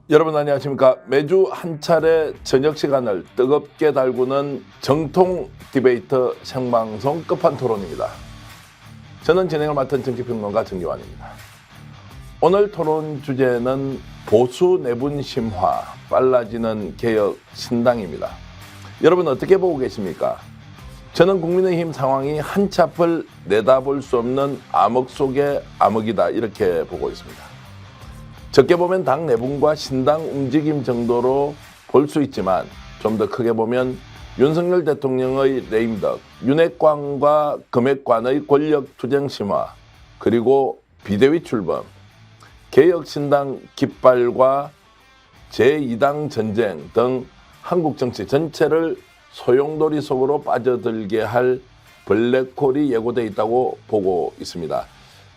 여러분 안녕하십니까. 매주 한 차례 저녁 시간을 뜨겁게 달구는 정통 디베이터 생방송 끝판토론입니다. 저는 진행을 맡은 정치평론가 정기환입니다. 오늘 토론 주제는 보수 내분 심화, 빨라지는 개혁 신당입니다. 여러분 어떻게 보고 계십니까? 저는 국민의힘 상황이 한치 앞을 내다볼 수 없는 암흑 속의 암흑이다 이렇게 보고 있습니다. 적게 보면 당 내분과 신당 움직임 정도로 볼 수 있지만 좀 더 크게 보면 윤석열 대통령의 레임덕, 윤핵관과 금핵관의 권력투쟁 심화, 그리고 비대위 출범, 개혁신당 깃발과 제2당 전쟁 등 한국 정치 전체를 소용돌이 속으로 빠져들게 할 블랙홀이 예고되어 있다고 보고 있습니다.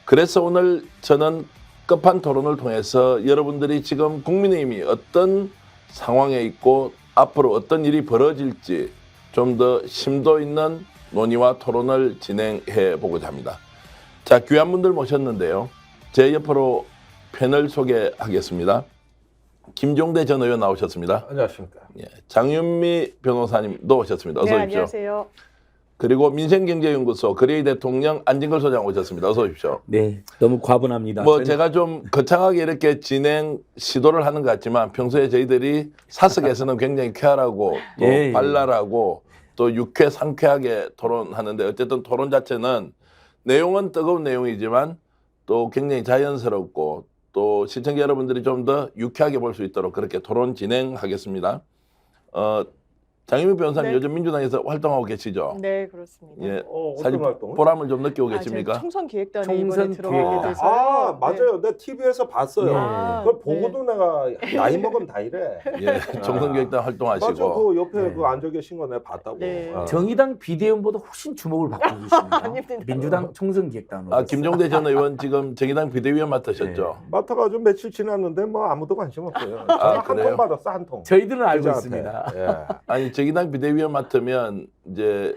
그래서 오늘 저는 끝판 토론을 통해서 여러분들이 지금 국민의힘이 어떤 상황에 있고 앞으로 어떤 일이 벌어질지 좀 더 심도 있는 논의와 토론을 진행해 보고자 합니다. 자, 귀한 분들 모셨는데요. 제 옆으로 패널 소개하겠습니다. 김종대 전 의원 나오셨습니다. 안녕하십니까. 예, 장윤미 변호사님도 오셨습니다. 어서 네, 오십시오. 안녕하세요. 그리고 민생경제연구소 거래의 대통령 안진걸 소장 오셨습니다. 어서 오십시오. 네, 너무 과분합니다. 제가 좀 거창하게 이렇게 진행 시도를 하는 것 같지만 평소에 저희들이 사석에서는 굉장히 쾌활하고 또 예, 예. 발랄하고 또 유쾌 상쾌하게 토론하는데 어쨌든 토론 자체는 내용은 뜨거운 내용이지만 또 굉장히 자연스럽고 또 시청자 여러분들이 좀 더 유쾌하게 볼 수 있도록 그렇게 토론 진행하겠습니다. 장윤미 변호사님 네. 요즘 민주당에서 활동하고 계시죠? 네, 그렇습니다. 예, 어떤 사실 활동을? 보람을 좀 느끼고 제가 계십니까? 총선 기획단에 총선 이번에 들어가게 기획단. 돼서 아, 맞아요. 내가 TV에서 봤어요. 네. 그걸 보고도 내가 나이 먹으면 다 이래. 예, 총선기획단 활동하시고 맞아. 그 옆에 네. 그 앉아 계신 거 내가 봤다고. 네. 정의당 비대위원보다 훨씬 주목을 받고 계십니다. 아닙니다. 민주당 총선기획단으로. 김종대 전 의원 지금 정의당 비대위원 맡으셨죠? 맡아가지고 며칠 지났는데 뭐 아무도 관심 없어요. 아, 한 그래요? 통 받았어, 한 통. 저희들은 알고 기자한테. 있습니다. 예. 아니 정의당 비대위원 맡으면 이제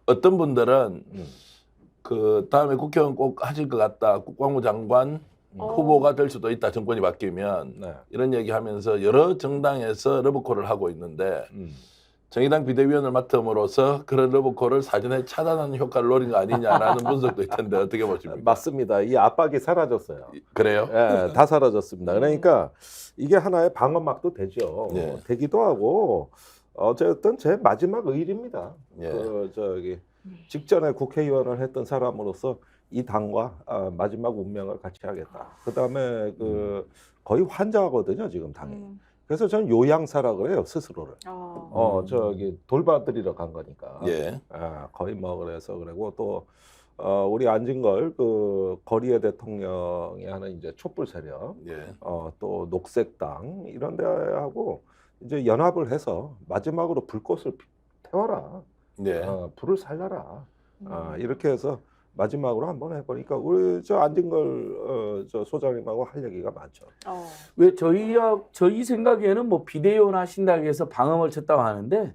어떤 분들은 그 다음에 국회의원 꼭 하실 것 같다. 국방부 장관 후보가 될 수도 있다. 정권이 바뀌면 네. 이런 얘기하면서 여러 정당에서 러브콜을 하고 있는데 정의당 비대위원을 맡음으로써 그런 러브콜을 사전에 차단하는 효과를 노린 거 아니냐라는 분석도 있던데 어떻게 보십니까? 맞습니다. 이 압박이 사라졌어요. 그래요? 예, 다 사라졌습니다. 그러니까 이게 하나의 방어막도 되죠. 예. 되기도 하고 어쨌든 제 마지막 의일입니다. 예. 직전에 국회의원을 했던 사람으로서 이 당과 마지막 운명을 같이 하겠다. 그다음에 거의 환자거든요, 지금 당이. 그래서 저는 요양사라 그래요, 스스로를. 돌봐드리러 간 거니까. 예. 거의 뭐 그래서 그리고 또 우리 안진걸 거리의 대통령이 하는 이제 촛불 세력, 예. 또 녹색당 이런 데하고 이제 연합을 해서 마지막으로 불꽃을 태워라, 예. 불을 살려라, 이렇게 해서 마지막으로 한번 해보니까 우리 저 안진걸 저 소장님하고 할 얘기가 많죠. 왜 저희 생각에는 뭐 비대위원 하신다고 해서 방어를 쳤다고 하는데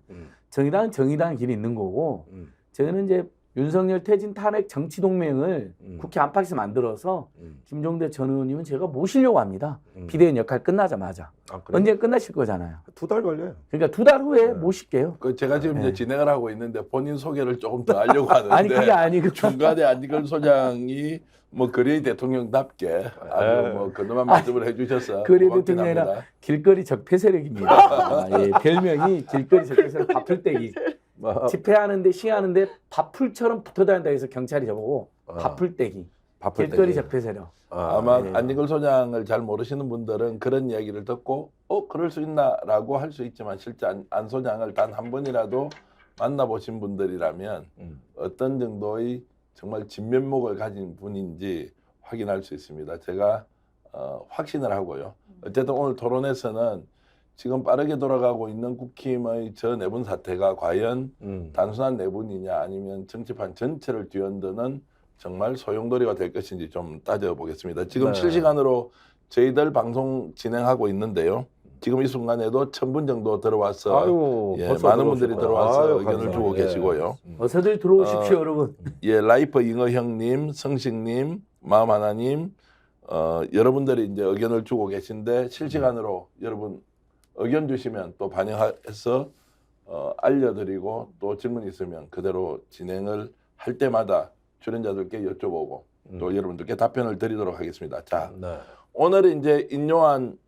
정의당은 정의당 길이 있는 거고 저희는 이제 윤석열 퇴진 탄핵 정치동맹을 국회 안팎에서 만들어서 김종대 전 의원님은 제가 모시려고 합니다. 비대위원 역할 끝나자마자. 그래요? 언제 끝나실 거잖아요. 2달 걸려요. 그러니까 2달 후에 모실게요. 제가 지금 이제 네. 진행을 하고 있는데 본인 소개를 조금 더 하려고 하는데 아니 그게 아니고 중간에 안진걸 소장이 뭐 거리의 대통령답게 아주 뭐 그동안 말씀을 해주셔서 거리의 고맙긴 대통령이라 합니다. 길거리 적폐 세력입니다. 예, 별명이 길거리 적폐 세력 밥풀떼기. 집회하는데 시위하는데 밥풀처럼 붙어 다닌다 해서 경찰이 저보고 밥풀떼기. 길거리 적폐 세력. 아마 네. 안진걸 소장을 잘 모르시는 분들은 그런 이야기를 듣고 그럴 수 있나라고 할 수 있지만 실제 안 소장을 단 한 번이라도 만나보신 분들이라면 어떤 정도의 정말 진면목을 가진 분인지 확인할 수 있습니다. 제가 확신을 하고요. 어쨌든 오늘 토론에서는 지금 빠르게 돌아가고 있는 국힘의 저 내분 사태가 과연 단순한 내분이냐 아니면 정치판 전체를 뒤흔드는 정말 소용돌이가 될 것인지 좀 따져보겠습니다. 지금 네. 실시간으로 저희들 방송 진행하고 있는데요. 지금 이 순간에도 1000분 정도 들어와서 아유, 예, 벌써 많은 분들이 들어오셨구나. 들어와서 아유, 의견을 감사합니다. 주고 예. 계시고요. 어서들 들어오십시오, 여러분. 예, 라이프 잉어형님, 성식님, 마음하나님, 여러분들이 이제 의견을 주고 계신데 실시간으로 여러분 의견 주시면 또 반영해서 알려드리고 또 질문 있으면 그대로 진행을 할 때마다 출연자들께 여쭤보고 또 여러분들께 답변을 드리도록 하겠습니다. 자, 네. 오늘은 이제 인요한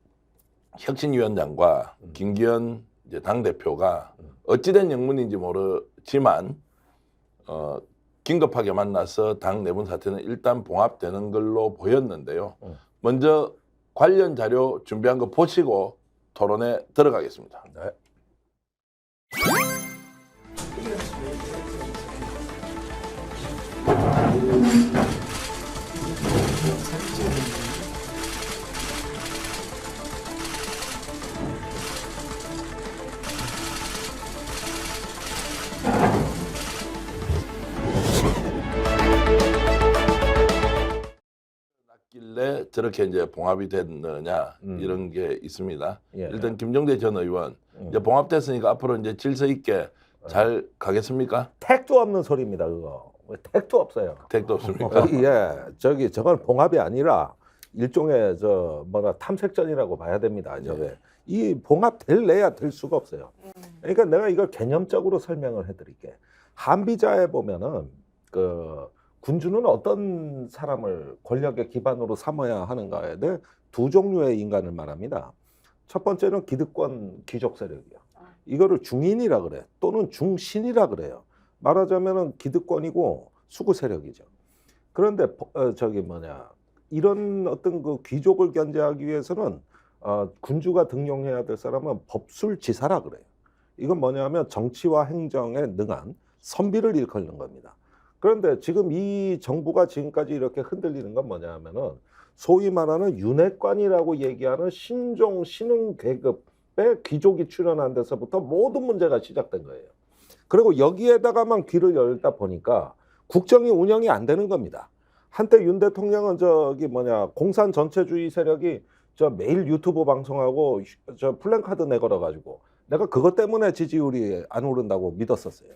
혁신위원장과 김기현 이제 당대표가 어찌된 영문인지 모르지만 긴급하게 만나서 당 내분 사태는 일단 봉합되는 걸로 보였는데요. 먼저 관련 자료 준비한 거 보시고 토론에 들어가겠습니다. 네. 길래 저렇게 이제 봉합이 됐느냐 이런 게 있습니다. 예. 일단 김종대 전 의원 이제 봉합됐으니까 앞으로 이제 질서 있게 잘 가겠습니까? 택도 없는 소리입니다. 그거 왜 택도 없어요. 택도 없습니까? 예, 저건 봉합이 아니라 일종의 탐색전이라고 봐야 됩니다. 저게 이 봉합 될래야 될 수가 없어요. 그러니까 내가 이걸 개념적으로 설명을 해드릴게. 한비자에 보면은 그 군주는 어떤 사람을 권력의 기반으로 삼아야 하는가에 대해 두 종류의 인간을 말합니다. 첫 번째는 기득권 귀족 세력이요. 이거를 중인이라 그래. 또는 중신이라 그래요. 말하자면은 기득권이고 수구 세력이죠. 그런데 이런 어떤 그 귀족을 견제하기 위해서는 군주가 등용해야 될 사람은 법술지사라 그래요. 이건 뭐냐면 정치와 행정에 능한 선비를 일컫는 겁니다. 그런데 지금 이 정부가 지금까지 이렇게 흔들리는 건 뭐냐 하면은 소위 말하는 윤회관이라고 얘기하는 신종 신흥 계급의 귀족이 출연한 데서부터 모든 문제가 시작된 거예요. 그리고 여기에다가만 귀를 열다 보니까 국정이 운영이 안 되는 겁니다. 한때 윤 대통령은 공산 전체주의 세력이 매일 유튜브 방송하고 플랜카드 내걸어 가지고 내가 그것 때문에 지지율이 안 오른다고 믿었었어요.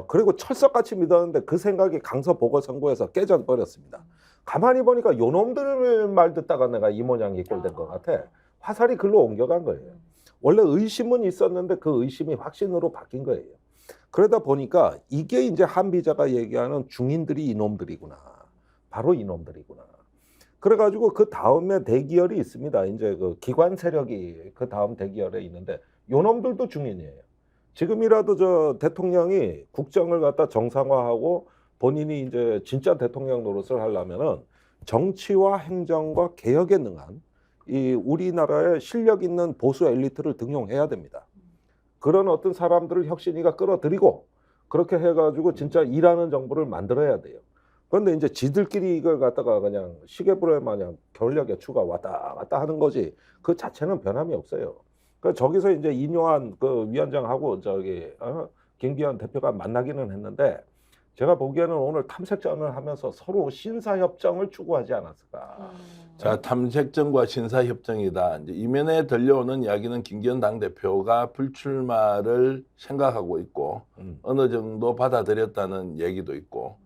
그리고 철석같이 믿었는데 그 생각이 강서 보궐선거에서 깨져버렸습니다. 가만히 보니까 요놈들 말 듣다가 내가 이 모양이 꼴된 것 같아. 화살이 글로 옮겨간 거예요. 원래 의심은 있었는데 그 의심이 확신으로 바뀐 거예요. 그러다 보니까 이게 이제 한비자가 얘기하는 중인들이 이놈들이구나. 바로 이놈들이구나. 그래가지고 그 다음에 대기열이 있습니다. 이제 그 기관 세력이 그 다음 대기열에 있는데 요놈들도 중인이에요. 지금이라도 대통령이 국정을 갖다 정상화하고 본인이 이제 진짜 대통령 노릇을 하려면은 정치와 행정과 개혁에 능한 이 우리나라의 실력 있는 보수 엘리트를 등용해야 됩니다. 그런 어떤 사람들을 혁신위가 끌어들이고 그렇게 해가지고 진짜 일하는 정부를 만들어야 돼요. 그런데 이제 지들끼리 이걸 갖다가 그냥 시계불에 마냥 권력의 추가 왔다 갔다 하는 거지 그 자체는 변함이 없어요. 그 저기서 이제 인요한 그 위원장하고 김기현 대표가 만나기는 했는데 제가 보기에는 오늘 탐색전을 하면서 서로 신사협정을 추구하지 않았을까. 자, 탐색전과 신사협정이다. 이제 이면에 들려오는 이야기는 김기현 당대표가 불출마를 생각하고 있고 어느 정도 받아들였다는 얘기도 있고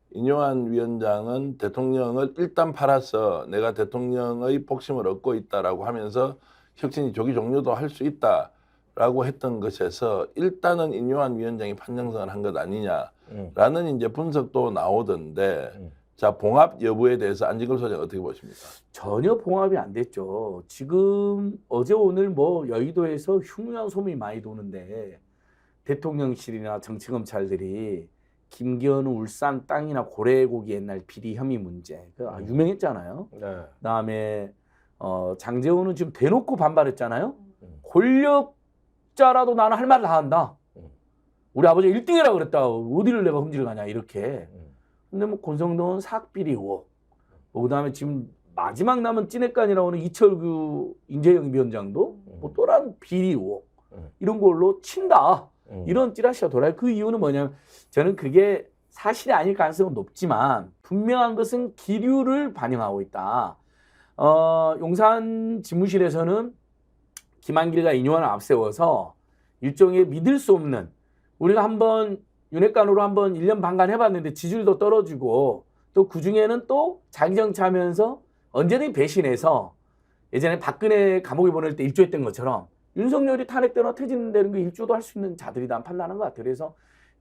인요한 위원장은 대통령을 일단 팔아서 내가 대통령의 복심을 얻고 있다라고 하면서 혁신이 조기 종료도 할 수 있다라고 했던 것에서 일단은 인요한 위원장이 판정성을 한 것 아니냐라는 이제 분석도 나오던데 자, 봉합 여부에 대해서 안진걸 소장 어떻게 보십니까? 전혀 봉합이 안 됐죠. 지금 어제 오늘 여의도에서 흉흉한 소문이 많이 도는데 대통령실이나 정치검찰들이 김기현 울산 땅이나 고래고기 옛날 비리 혐의 문제 유명했잖아요. 네. 그다음에 장제원은 지금 대놓고 반발했잖아요. 권력자라도 나는 할 말 다 한다. 우리 아버지 1등이라 그랬다. 어디를 내가 흠집을 가냐 이렇게. 근데 권성동은 사학비리 의혹. 그다음에 지금 마지막 남은 찐핵간이라고 하는 이철규 인재영입위원장도 또한 비리 의혹. 이런 걸로 친다. 이런 찌라시가 돌아요. 그 이유는 뭐냐면 저는 그게 사실이 아닐 가능성은 높지만 분명한 것은 기류를 반영하고 있다. 용산 집무실에서는 김한길과 인요한을 앞세워서 일종의 믿을 수 없는 우리가 한번 윤핵관으로 한번 1년 반간 해봤는데 지지율도 떨어지고 또 그중에는 또 자기 정치하면서 언제든지 배신해서 예전에 박근혜 감옥에 보낼 때 일조했던 것처럼 윤석열이 탄핵되거나 퇴진되는 거 일조도 할 수 있는 자들이다 판단하는 것 같아요. 그래서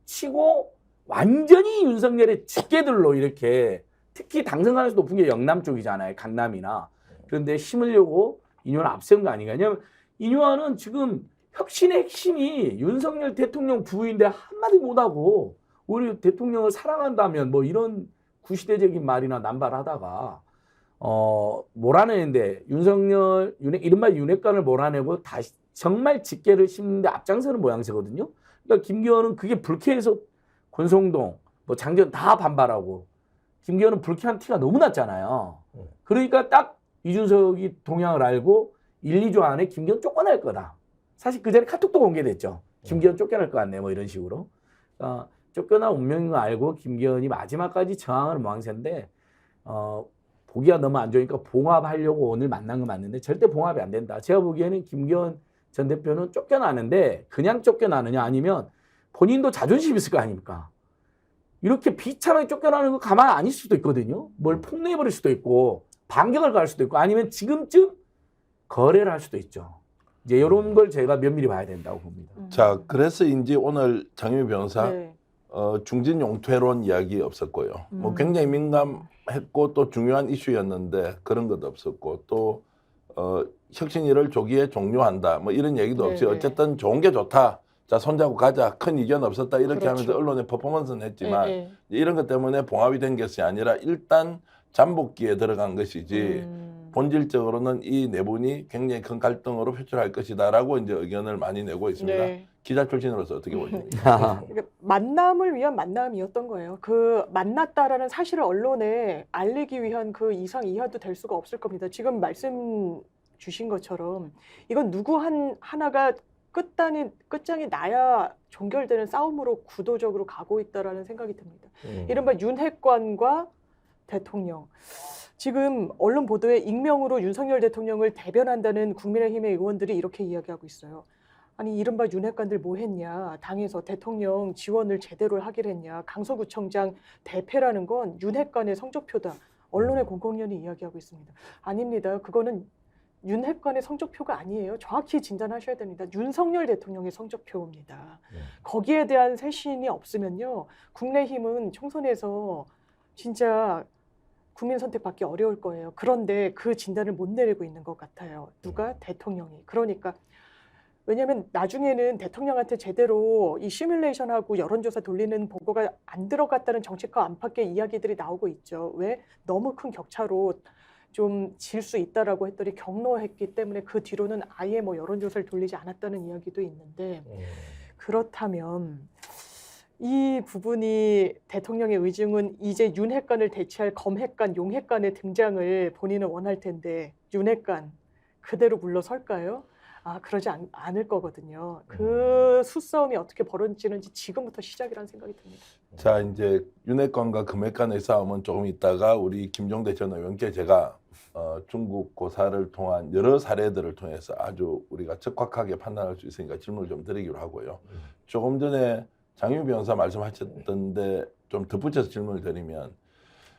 치고 완전히 윤석열의 직계들로 이렇게 특히 당선 가능성이 높은 게 영남 쪽이잖아요. 강남이나. 그런데 심으려고 인효환을 앞세운 거 아닌가. 왜냐하면 인효환은 지금 혁신의 핵심이 윤석열 대통령 부인데 한마디 못하고 우리 대통령을 사랑한다면 뭐 이런 구시대적인 말이나 남발하다가 몰아내는데 윤석열 이른바 윤핵관을 몰아내고 다시 정말 직계를 심는데 앞장서는 모양새거든요. 그러니까 김기현은 그게 불쾌해서 권성동 뭐 장전 다 반발하고 김기현은 불쾌한 티가 너무 났잖아요. 그러니까 딱 이준석이 동향을 알고 1, 2주 안에 김기현 쫓겨날 거다. 사실 그 전에 카톡도 공개됐죠. 김기현 쫓겨날 것 같네 뭐 이런 식으로. 쫓겨날 운명인 거 알고 김기현이 마지막까지 저항하는 모양새인데 보기가 너무 안 좋으니까 봉합하려고 오늘 만난 거 맞는데 절대 봉합이 안 된다. 제가 보기에는 김기현 전 대표는 쫓겨나는데 그냥 쫓겨나느냐 아니면 본인도 자존심 있을 거 아닙니까? 이렇게 비참하게 쫓겨나는 거 가만 아닐 수도 있거든요. 뭘 폭로해버릴 수도 있고 반격을 가할 수도 있고 아니면 지금쯤 거래를 할 수도 있죠. 이제 이런 걸 제가 면밀히 봐야 된다고 봅니다. 자, 그래서인지 오늘 장유미 변호사 네. 중진 용퇴론 이야기 없었고요. 뭐 굉장히 민감했고 또 중요한 이슈였는데 그런 것도 없었고 또 혁신위를 조기에 종료한다 뭐 이런 얘기도 없이 네네. 어쨌든 좋은 게 좋다. 자, 손잡고 가자. 큰 이견 없었다. 이렇게 그렇죠. 하면서 언론의 퍼포먼스는 했지만 네, 이런 것 때문에 봉합이 된 것이 아니라 일단 잠복기에 들어간 것이지 본질적으로는 이 내분이 굉장히 큰 갈등으로 표출할 것이다라고 이제 의견을 많이 내고 있습니다. 네. 기자 출신으로서 어떻게 보십니까? 그러니까 만남을 위한 만남이었던 거예요. 그 만났다라는 사실을 언론에 알리기 위한 그 이상 이하도 될 수가 없을 겁니다. 지금 말씀 주신 것처럼 이건 누구 하나가 끝장이 나야 종결되는 싸움으로 구도적으로 가고 있다라는 생각이 듭니다. 이른바 윤핵관과 대통령. 지금 언론 보도에 익명으로 윤석열 대통령을 대변한다는 국민의힘의 의원들이 이렇게 이야기하고 있어요. 아니 이른바 윤핵관들 뭐 했냐. 당에서 대통령 지원을 제대로 하기로 했냐. 강서구청장 대패라는 건 윤핵관의 성적표다. 언론의 공공연히 이야기하고 있습니다. 아닙니다. 그거는 윤핵관의 성적표가 아니에요. 정확히 진단하셔야 됩니다. 윤석열 대통령의 성적표입니다. 거기에 대한 쇄신이 없으면요. 국민의힘은 총선에서 진짜 국민 선택받기 어려울 거예요. 그런데 그 진단을 못 내리고 있는 것 같아요. 누가? 대통령이. 그러니까 왜냐하면 나중에는 대통령한테 제대로 이 시뮬레이션하고 여론조사 돌리는 보고가 안 들어갔다는 정책과 안팎의 이야기들이 나오고 있죠. 왜? 너무 큰 격차로 좀 질 수 있다라고 했더니 경로했기 때문에 그 뒤로는 아예 뭐 여론조사를 돌리지 않았다는 이야기도 있는데 그렇다면 이 부분이 대통령의 의중은 이제 윤핵관을 대체할 검핵관, 용핵관의 등장을 본인은 원할 텐데 윤핵관 그대로 물러설까요? 그러지 않을 거거든요. 그 수싸움이 어떻게 벌어지는지 지금부터 시작이라는 생각이 듭니다. 자, 이제 윤핵관과 금핵관의 싸움은 조금 있다가 우리 김종대 전 의원께 제가 중국 고사를 통한 여러 사례들을 통해서 아주 우리가 적확하게 판단할 수 있으니까 질문을 좀 드리기로 하고요. 조금 전에 장유미 변호사 말씀하셨던데 좀 덧붙여서 질문을 드리면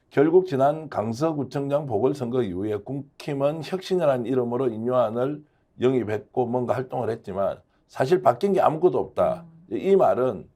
결국 지난 강서구청장 보궐선거 이후에 국힘은 혁신이라는 이름으로 인요한을 영입했고 뭔가 활동을 했지만 사실 바뀐 게 아무것도 없다. 이 말은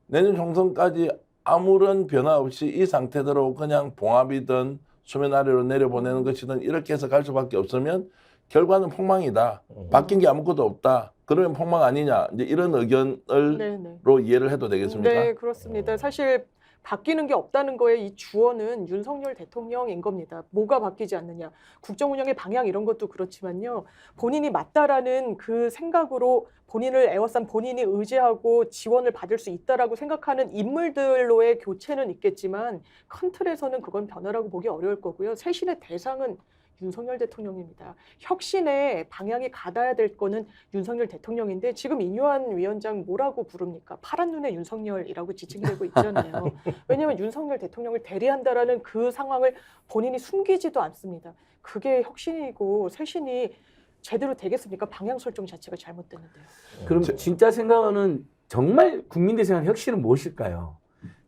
내년 총선까지 아무런 변화 없이 이 상태대로 그냥 봉합이든 수면 아래로 내려보내는 것이든 이렇게 해서 갈 수밖에 없으면 결과는 폭망이다. 바뀐 게 아무것도 없다. 그러면 폭망 아니냐. 이제 이런 의견으로 이해를 해도 되겠습니까? 네, 그렇습니다. 사실 바뀌는 게 없다는 거에 이 주어는 윤석열 대통령인 겁니다. 뭐가 바뀌지 않느냐. 국정 운영의 방향 이런 것도 그렇지만요. 본인이 맞다라는 그 생각으로 본인을 에워싼 본인이 의지하고 지원을 받을 수 있다라고 생각하는 인물들로의 교체는 있겠지만 큰 틀에서는 그건 변화라고 보기 어려울 거고요. 쇄신의 대상은 윤석열 대통령입니다. 혁신의 방향이 가다야 될 거는 윤석열 대통령인데 지금 인요한 위원장 뭐라고 부릅니까? 파란 눈의 윤석열이라고 지칭되고 있잖아요. 왜냐하면 윤석열 대통령을 대리한다라는 그 상황을 본인이 숨기지도 않습니다. 그게 혁신이고 쇄신이 제대로 되겠습니까? 방향 설정 자체가 잘못됐는데요. 그럼 진짜 생각하는 정말 국민들이 생각하는 혁신은 무엇일까요?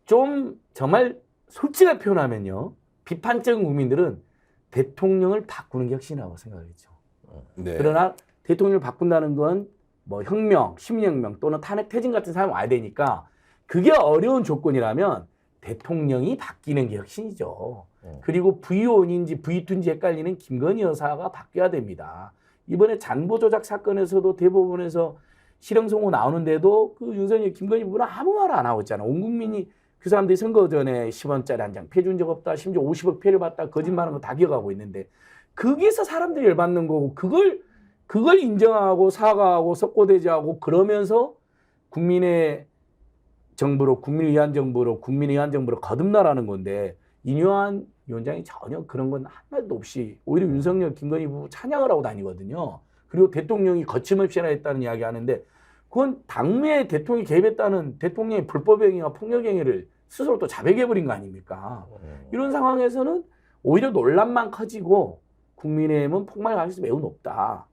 좀 정말 솔직하게 표현하면요. 비판적인 국민들은 대통령을 바꾸는 게 혁신이라고 생각했죠. 네. 그러나 대통령을 바꾼다는 건 뭐 혁명, 시민혁명 또는 탄핵 퇴진 같은 사람이 와야 되니까 그게 어려운 조건이라면 대통령이 바뀌는 게 혁신이죠. 그리고 V1인지 V2인지 헷갈리는 김건희 여사가 바뀌어야 됩니다. 이번에 잔보 조작 사건에서도 대법원에서 실형 선고 나오는데도 그 윤석열 김건희 부부는 아무 말 안 하고 있잖아. 온 국민이 그 사람들이 선거 전에 10원짜리 한 장 폐준 적 없다. 심지어 50억 피해를 봤다. 거짓말하는 거 다 기억하고 있는데 거기서 사람들이 열받는 거고 그걸 인정하고 사과하고 석고대죄하고 그러면서 국민의 정부로 국민을 위한 정부로 국민을 위한 정부로 거듭나라는 건데 이뇨한 위원장이 전혀 그런 건 한마디도 없이 오히려 윤석열 김건희 부부 찬양을 하고 다니거든요. 그리고 대통령이 거침없이 했다는 이야기 하는데 그건 당내에 대통령이 개입했다는 대통령의 불법행위와 폭력행위를 스스로 또 자백해버린 거 아닙니까? 이런 상황에서는 오히려 논란만 커지고 국민의힘은 폭망의 가능성이 매우 높다.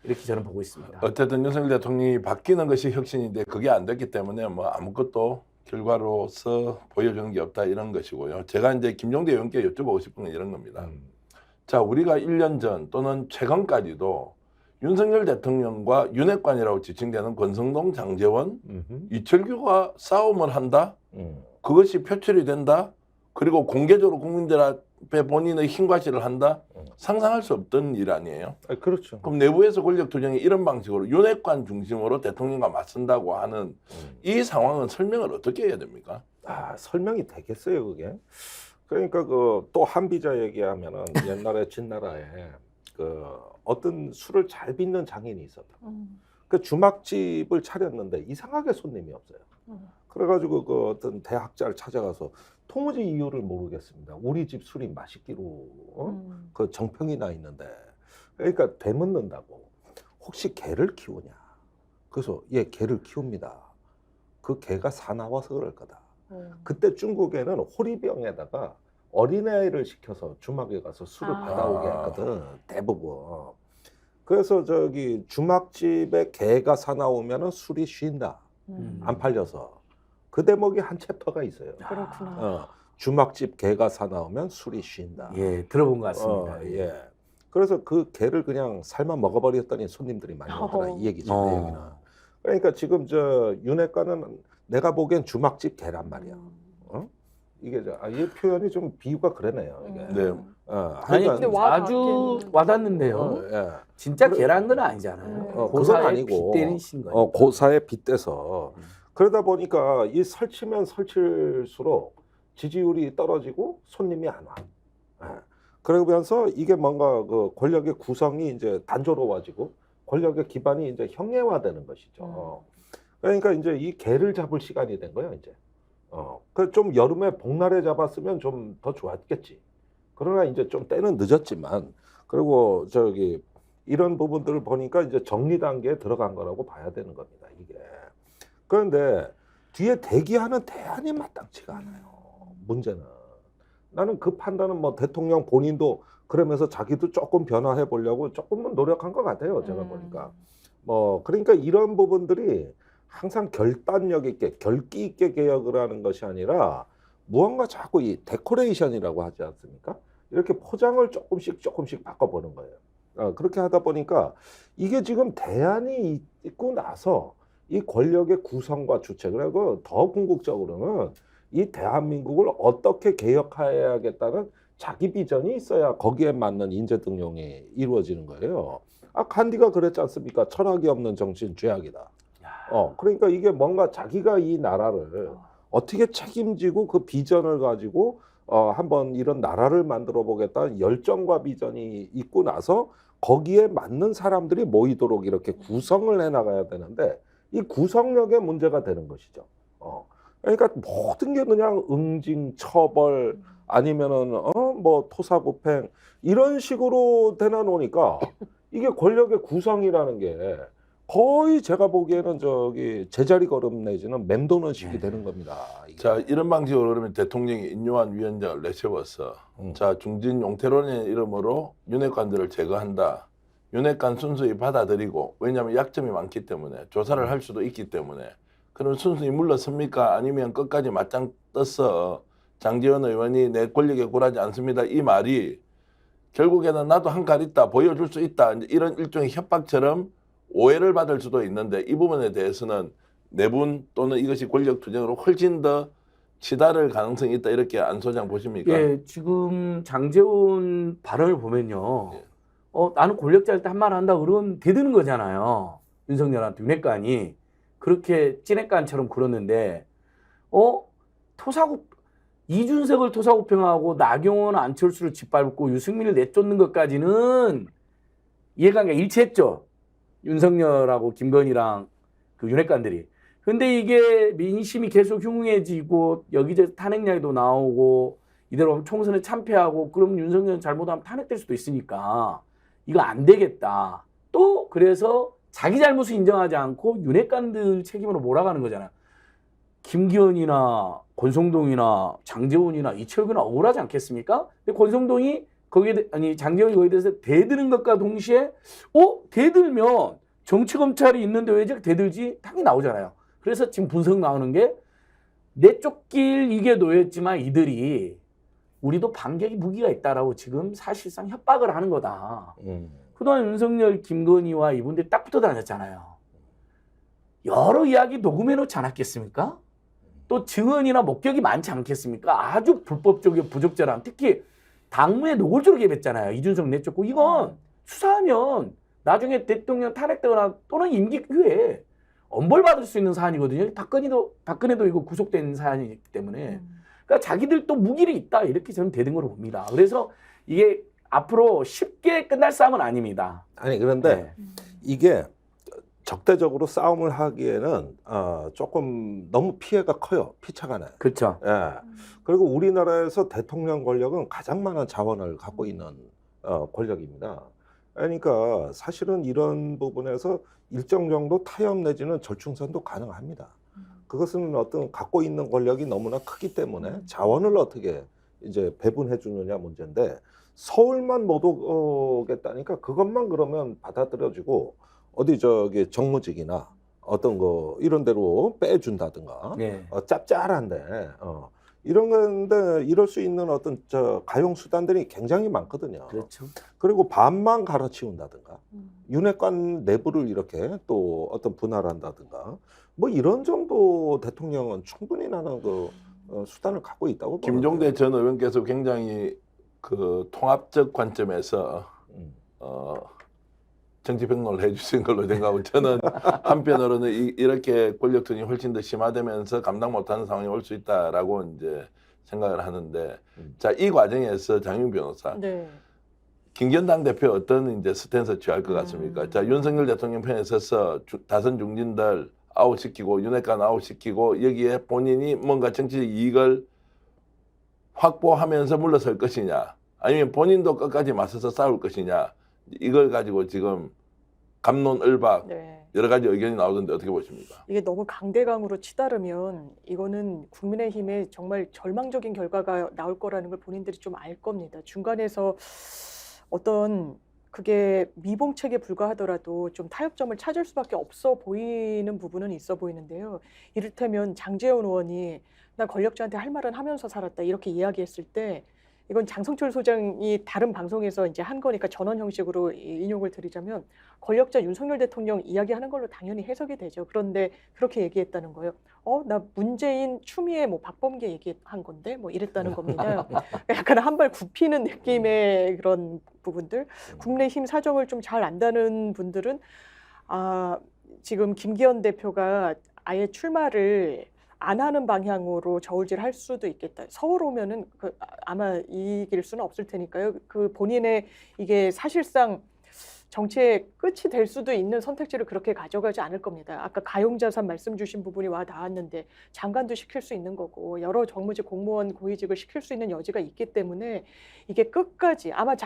이렇게 저는 보고 있습니다. 어쨌든 윤석열 대통령이 바뀌는 것이 혁신인데 그게 안 됐기 때문에 뭐 아무것도 결과로서 보여주는 게 없다 이런 것이고요. 제가 이제 김종대 의원께 여쭤보고 싶은 건 이런 겁니다. 자, 우리가 1년 전 또는 최근까지도 윤석열 대통령과 윤핵관이라고 지칭되는 권성동, 장제원, 이철규가 싸움을 한다. 그것이 표출이 된다. 그리고 공개적으로 국민들 앞에 본인의 힘과시를 한다. 상상할 수 없던 일 아니에요. 그렇죠. 그럼 내부에서 권력 투쟁이 이런 방식으로 윤핵관 중심으로 대통령과 맞선다고 하는 이 상황은 설명을 어떻게 해야 됩니까? 설명이 되겠어요, 그게? 그러니까 그 또 한비자 얘기하면은 옛날에 진나라에 그 어떤 술을 잘 빚는 장인이 있었다. 그 주막집을 차렸는데 이상하게 손님이 없어요. 그래가지고 그 어떤 대학자를 찾아가서 도무지 이유를 모르겠습니다. 우리 집 술이 맛있기로 그 정평이 나 있는데 그러니까 되묻는다고 혹시 개를 키우냐? 그래서 예 개를 키웁니다. 그 개가 사나워서 그럴 거다. 그때 중국에는 호리병에다가 어린애를 시켜서 주막에 가서 술을 받아오게 했거든 대부분. 그래서 저기 주막집에 개가 사나우면은 술이 쉰다. 안 팔려서. 그 대목이 한 챕터가 있어요. 그렇구나. 주막집 개가 사나우면 술이 쉰다. 예, 들어본 것 같습니다. 예. 그래서 그 개를 그냥 삶아 먹어버렸더니 손님들이 많이 오더라 이 얘기죠. 그 얘기는. 그러니까 지금 저 윤핵관은 내가 보기엔 주막집 개란 말이야. 이게 이 표현이 좀 비유가 그러네요. 이게. 네. 아니 근데 아주 와닿는데요. 예. 진짜 개란 건 아니잖아요. 그건 고사에 아니고. 빗대신 거예요. 고사에 빗대서 그러다 보니까 이 설치면 설칠수록 지지율이 떨어지고 손님이 안 와. 그러면서 이게 뭔가 그 권력의 구성이 이제 단조로워지고 권력의 기반이 이제 형해화되는 것이죠. 그러니까 이제 이 개를 잡을 시간이 된 거예요, 이제. 그 좀 여름에 복날에 잡았으면 좀 더 좋았겠지. 그러나 이제 좀 때는 늦었지만 그리고 저기 이런 부분들을 보니까 이제 정리 단계에 들어간 거라고 봐야 되는 겁니다, 이게. 그런데 뒤에 대기하는 대안이 마땅치가 않아요. 문제는. 나는 그 판단은 뭐 대통령 본인도 그러면서 자기도 조금 변화해 보려고 조금은 노력한 것 같아요. 제가 보니까. 뭐 그러니까 이런 부분들이 항상 결단력 있게 결기 있게 개혁을 하는 것이 아니라 무언가 자꾸 이 데코레이션이라고 하지 않습니까? 이렇게 포장을 조금씩 바꿔보는 거예요. 그렇게 하다 보니까 이게 지금 대안이 있고 나서 이 권력의 구성과 주체 그리고 더 궁극적으로는 이 대한민국을 어떻게 개혁해야겠다는 자기 비전이 있어야 거기에 맞는 인재 등용이 이루어지는 거예요. 간디가 그랬지 않습니까? 철학이 없는 정치는 죄악이다. 그러니까 이게 뭔가 자기가 이 나라를 어떻게 책임지고 그 비전을 가지고 한번 이런 나라를 만들어 보겠다는 열정과 비전이 있고 나서 거기에 맞는 사람들이 모이도록 이렇게 구성을 해나가야 되는데 이 구성력의 문제가 되는 것이죠. 그러니까 모든 게 그냥 응징, 처벌 아니면은 뭐 토사구팽 이런 식으로 되나 놓으니까 이게 권력의 구성이라는 게 거의 제가 보기에는 저기 제자리 걸음 내지는 맴도는 식이 되는 겁니다. 이게. 자, 이런 방식으로 그러면 대통령이 인요한 위원장을 내세워서 자, 중진 용태론의 이름으로 윤핵관들을 제거한다. 윤핵관 순수히 받아들이고 왜냐하면 약점이 많기 때문에 조사를 할 수도 있기 때문에 그럼 순수히 물러섭니까? 아니면 끝까지 맞짱 떠서 장제원 의원이 내 권력에 굴하지 않습니다. 이 말이 결국에는 나도 한 칼 있다, 보여줄 수 있다, 이제 이런 일종의 협박처럼 오해를 받을 수도 있는데 이 부분에 대해서는 내분 또는 이것이 권력 투쟁으로 훨씬 더 치달을 가능성이 있다 이렇게 안 소장 보십니까? 예, 지금 장제원 발언을 보면요. 나는 권력자일 때 한 말 한다 그러면 대드는 거잖아요. 윤석열한테 윤핵관이 그렇게 찐핵관처럼 굴었는데 이준석을 토사구팽하고 나경원, 안철수를 짓밟고 유승민을 내쫓는 것까지는 이해관계가 일치했죠. 윤석열하고 김건희랑 그 윤핵관들이. 근데 이게 민심이 계속 흉흉해지고 여기저기 탄핵 이야기도 나오고 이대로 하면 총선에 참패하고 그럼 윤석열 잘못하면 탄핵될 수도 있으니까 이거 안 되겠다. 또 그래서 자기 잘못을 인정하지 않고 윤핵관들 책임으로 몰아가는 거잖아요. 김기현이나 권성동이나 장제원이나 이철규나 억울하지 않겠습니까? 근데 권성동이 장제원이 거기에 대해서 대드는 것과 동시에 대들면 정치검찰이 있는데 왜 저렇게 대들지? 당연히 나오잖아요. 그래서 지금 분석 나오는 게 내쫓길 이게 놓였지만 이들이 우리도 반격의 무기가 있다라고 지금 사실상 협박을 하는 거다. 그동안 윤석열, 김건희와 이분들이 딱 붙어 다녔잖아요. 여러 이야기 녹음해놓지 않았겠습니까? 또 증언이나 목격이 많지 않겠습니까? 아주 불법적이고 부적절한, 특히 당무에 노골적으로 개입했잖아요. 이준석 내쫓고 이건 수사하면 나중에 대통령 탄핵되거나 또는 임기 후에 엄벌받을 수 있는 사안이거든요. 박근혜도 이거 구속된 사안이기 때문에. 그러니까 자기들 또 무기를 있다 이렇게 저는 대든 거로 봅니다. 그래서 이게 앞으로 쉽게 끝날 싸움은 아닙니다. 아니 그런데 이게 적대적으로 싸움을 하기에는 조금 너무 피해가 커요. 피차가 나요. 그렇죠. 예. 그리고 우리나라에서 대통령 권력은 가장 많은 자원을 갖고 있는 권력입니다. 그러니까 사실은 이런 부분에서 일정 정도 타협 내지는 절충선도 가능합니다. 그것은 어떤 갖고 있는 권력이 너무나 크기 때문에 자원을 어떻게 이제 배분해 주느냐 문제인데 서울만 못 오겠다니까 그것만 그러면 받아들여지고 어디 저기 정무직이나 어떤 거 이런 데로 빼준다든가 짭짤한데 이런 건데 이럴 수 있는 어떤 가용 수단들이 굉장히 많거든요. 그렇죠. 그리고 반만 갈아치운다든가 윤핵관 내부를 이렇게 또 어떤 분할한다든가 뭐 이런 정도 대통령은 충분히 나는 그 수단을 갖고 있다고 김종대 전 의원께서 굉장히 그 통합적 관점에서 정치평론을 해주신 걸로 생각하고 저는 한편으로는 이렇게 권력 투쟁이 훨씬 더 심화되면서 감당 못하는 상황이 올 수 있다라고 이제 생각을 하는데 자, 이 과정에서 장윤 변호사 김기현 당대표 어떤 이제 스탠스 취할 것 같습니까? 자, 윤석열 대통령 편에 서서 다선 중진들 아웃시키고 윤핵관 아웃시키고 여기에 본인이 뭔가 정치적 이익을 확보하면서 물러설 것이냐 아니면 본인도 끝까지 맞서서 싸울 것이냐 이걸 가지고 지금 갑론을박 여러 가지 의견이 나오던데 어떻게 보십니까? 이게 너무 강대강으로 치달으면 이거는 국민의힘에 정말 절망적인 결과가 나올 거라는 걸 본인들이 좀 알 겁니다. 중간에서 어떤 그게 미봉책에 불과하더라도 좀 타협점을 찾을 수밖에 없어 보이는 부분은 있어 보이는데요. 이를테면 장제원 의원이 나 권력자한테 할 말은 하면서 살았다 이렇게 이야기했을 때 이건 장성철 소장이 다른 방송에서 이제 한 거니까 전원 형식으로 인용을 드리자면 권력자 윤석열 대통령 이야기하는 걸로 당연히 해석이 되죠. 그런데 그렇게 얘기했다는 거예요. 나 문재인 추미애 뭐 박범계 얘기한 건데 뭐 이랬다는 겁니다. 약간 한 발 굽히는 느낌의 그런 부분들. 국내힘 사정을 좀 잘 안다는 분들은 지금 김기현 대표가 아예 출마를 안 하는 방향으로 저울질할 수도 있겠다. 서울 오면은 아마 이길 수는 없을 테니까요. 그 본인의 이게 사실상 정치의 끝이 될 수도 있는 선택지를 그렇게 가져가지 않을 겁니다. 아까 가용자산 말씀 주신 부분이 와 닿았는데 장관도 시킬 수 있는 거고 여러 정무직 공무원 고위직을 시킬 수 있는 여지가 있기 때문에 이게 끝까지 아마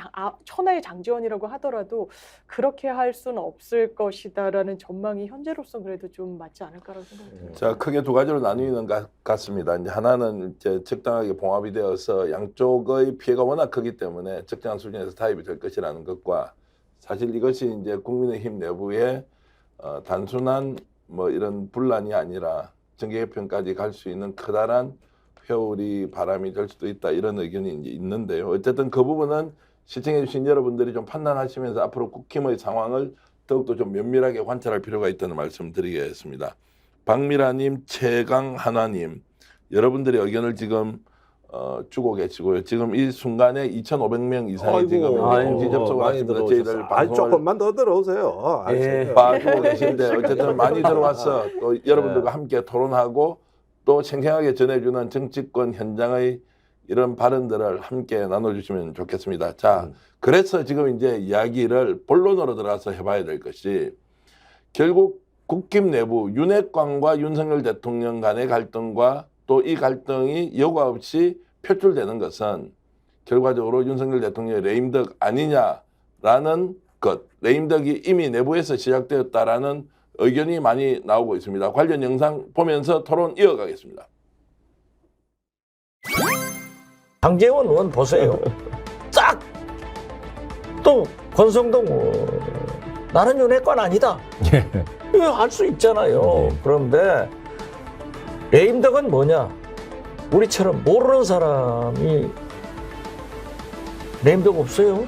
천하의 장지원이라고 하더라도 그렇게 할 수는 없을 것이다라는 전망이 현재로서 그래도 좀 맞지 않을까라고 생각이 듭니다. 자, 크게 두 가지로 나뉘는 것 같습니다. 이제 하나는 이제 적당하게 봉합이 되어서 양쪽의 피해가 워낙 크기 때문에 적정한 수준에서 타협이 될 것이라는 것과 사실 이것이 이제 국민의힘 내부에 단순한 뭐 이런 분란이 아니라 정계개편까지 갈 수 있는 커다란 회오리 바람이 될 수도 있다 이런 의견이 이제 있는데요. 어쨌든 그 부분은 시청해주신 여러분들이 좀 판단하시면서 앞으로 국힘의 상황을 더욱더 좀 면밀하게 관찰할 필요가 있다는 말씀 드리겠습니다. 박미라님, 최강하나님, 여러분들의 의견을 지금 주고 계시고요. 지금 이 순간에 2,500명 이상이 아이고, 지금 공지 접속을 많이 하십니다. 들어오셨어요. 저희들 아니, 방송을 조금만 더 들어오세요. 예. 봐주고 계신데 어쨌든 많이 들어와서 또 여러분들과 함께 토론하고 또 생생하게 전해주는 정치권 현장의 이런 발언들을 함께 나눠주시면 좋겠습니다. 자, 그래서 지금 이제 이야기를 본론으로 들어가서 해봐야 될 것이 결국 국힘 내부 윤핵관과 윤석열 대통령 간의 갈등과 또 이 갈등이 여과 없이 표출되는 것은 결과적으로 윤석열 대통령의 레임덕 아니냐라는 것, 레임덕이 이미 내부에서 시작되었다라는 의견이 많이 나오고 있습니다. 관련 영상 보면서 토론 이어가겠습니다. 강재원 의원 보세요. 딱! 또 권성동 나는 윤핵관 아니다. 이거 할 수 있잖아요. 그런데 레임덕은 뭐냐? 우리처럼 모르는 사람이 레임덕 없어요.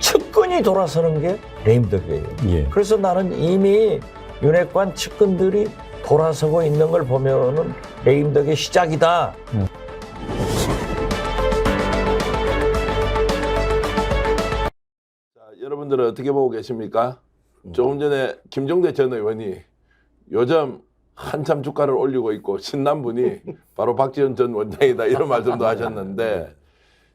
측근이 돌아서는 게 레임덕이에요. 그래서 나는 이미 윤핵관 측근들이 돌아서고 있는 걸 보면은 레임덕의 시작이다. 자, 여러분들은 어떻게 보고 계십니까? 조금 전에 김종대 전 의원이 요즘 한참 주가를 올리고 있고 신난 분이 바로 박지원 전 원장이다 이런 말씀도 하셨는데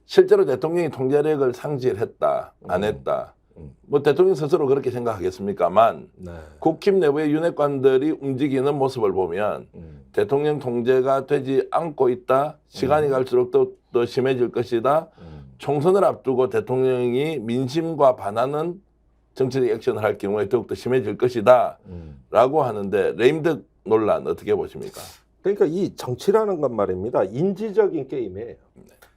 실제로 대통령이 통제력을 상실했다, 안 했다. 뭐 대통령 스스로 그렇게 생각하겠습니까만 네. 국힘 내부의 윤핵관들이 움직이는 모습을 보면 대통령 통제가 되지 않고 있다. 시간이 갈수록 더 심해질 것이다. 총선을 앞두고 대통령이 민심과 반하는 정치적 액션을 할 경우에 더욱더 심해질 것이다. 라고 하는데 레임덕 논란 어떻게 보십니까? 그러니까 이 정치라는 건 말입니다. 인지적인 게임이에요.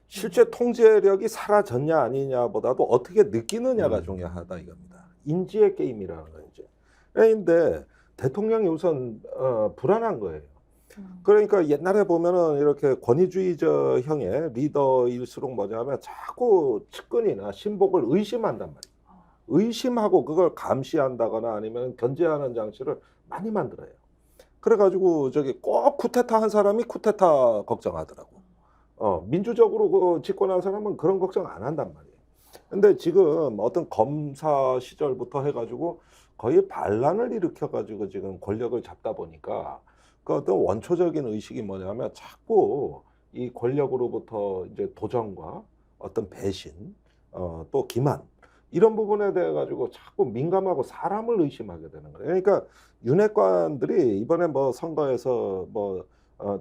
실제 통제력이 사라졌냐 아니냐보다도 어떻게 느끼느냐가 중요하다 이겁니다. 인지의 게임이라는 거죠. 그런데 대통령이 우선 불안한 거예요. 그러니까 옛날에 보면은 이렇게 권위주의적 형의 리더일수록 뭐냐면 자꾸 측근이나 신복을 의심한단 말이에요. 의심하고 그걸 감시한다거나 아니면 견제하는 장치를 많이 만들어요. 그래가지고 저기 꼭 쿠데타 한 사람이 쿠데타 걱정하더라고. 민주적으로 그 집권한 사람은 그런 걱정 안 한단 말이에요. 근데 지금 어떤 검사 시절부터 해가지고 거의 반란을 일으켜가지고 지금 권력을 잡다 보니까 그 어떤 원초적인 의식이 뭐냐면 자꾸 이 권력으로부터 이제 도전과 어떤 배신, 또 기만 이런 부분에 대해 가지고 자꾸 민감하고 사람을 의심하게 되는 거예요. 그러니까 윤핵관들이 이번에 뭐 선거에서 뭐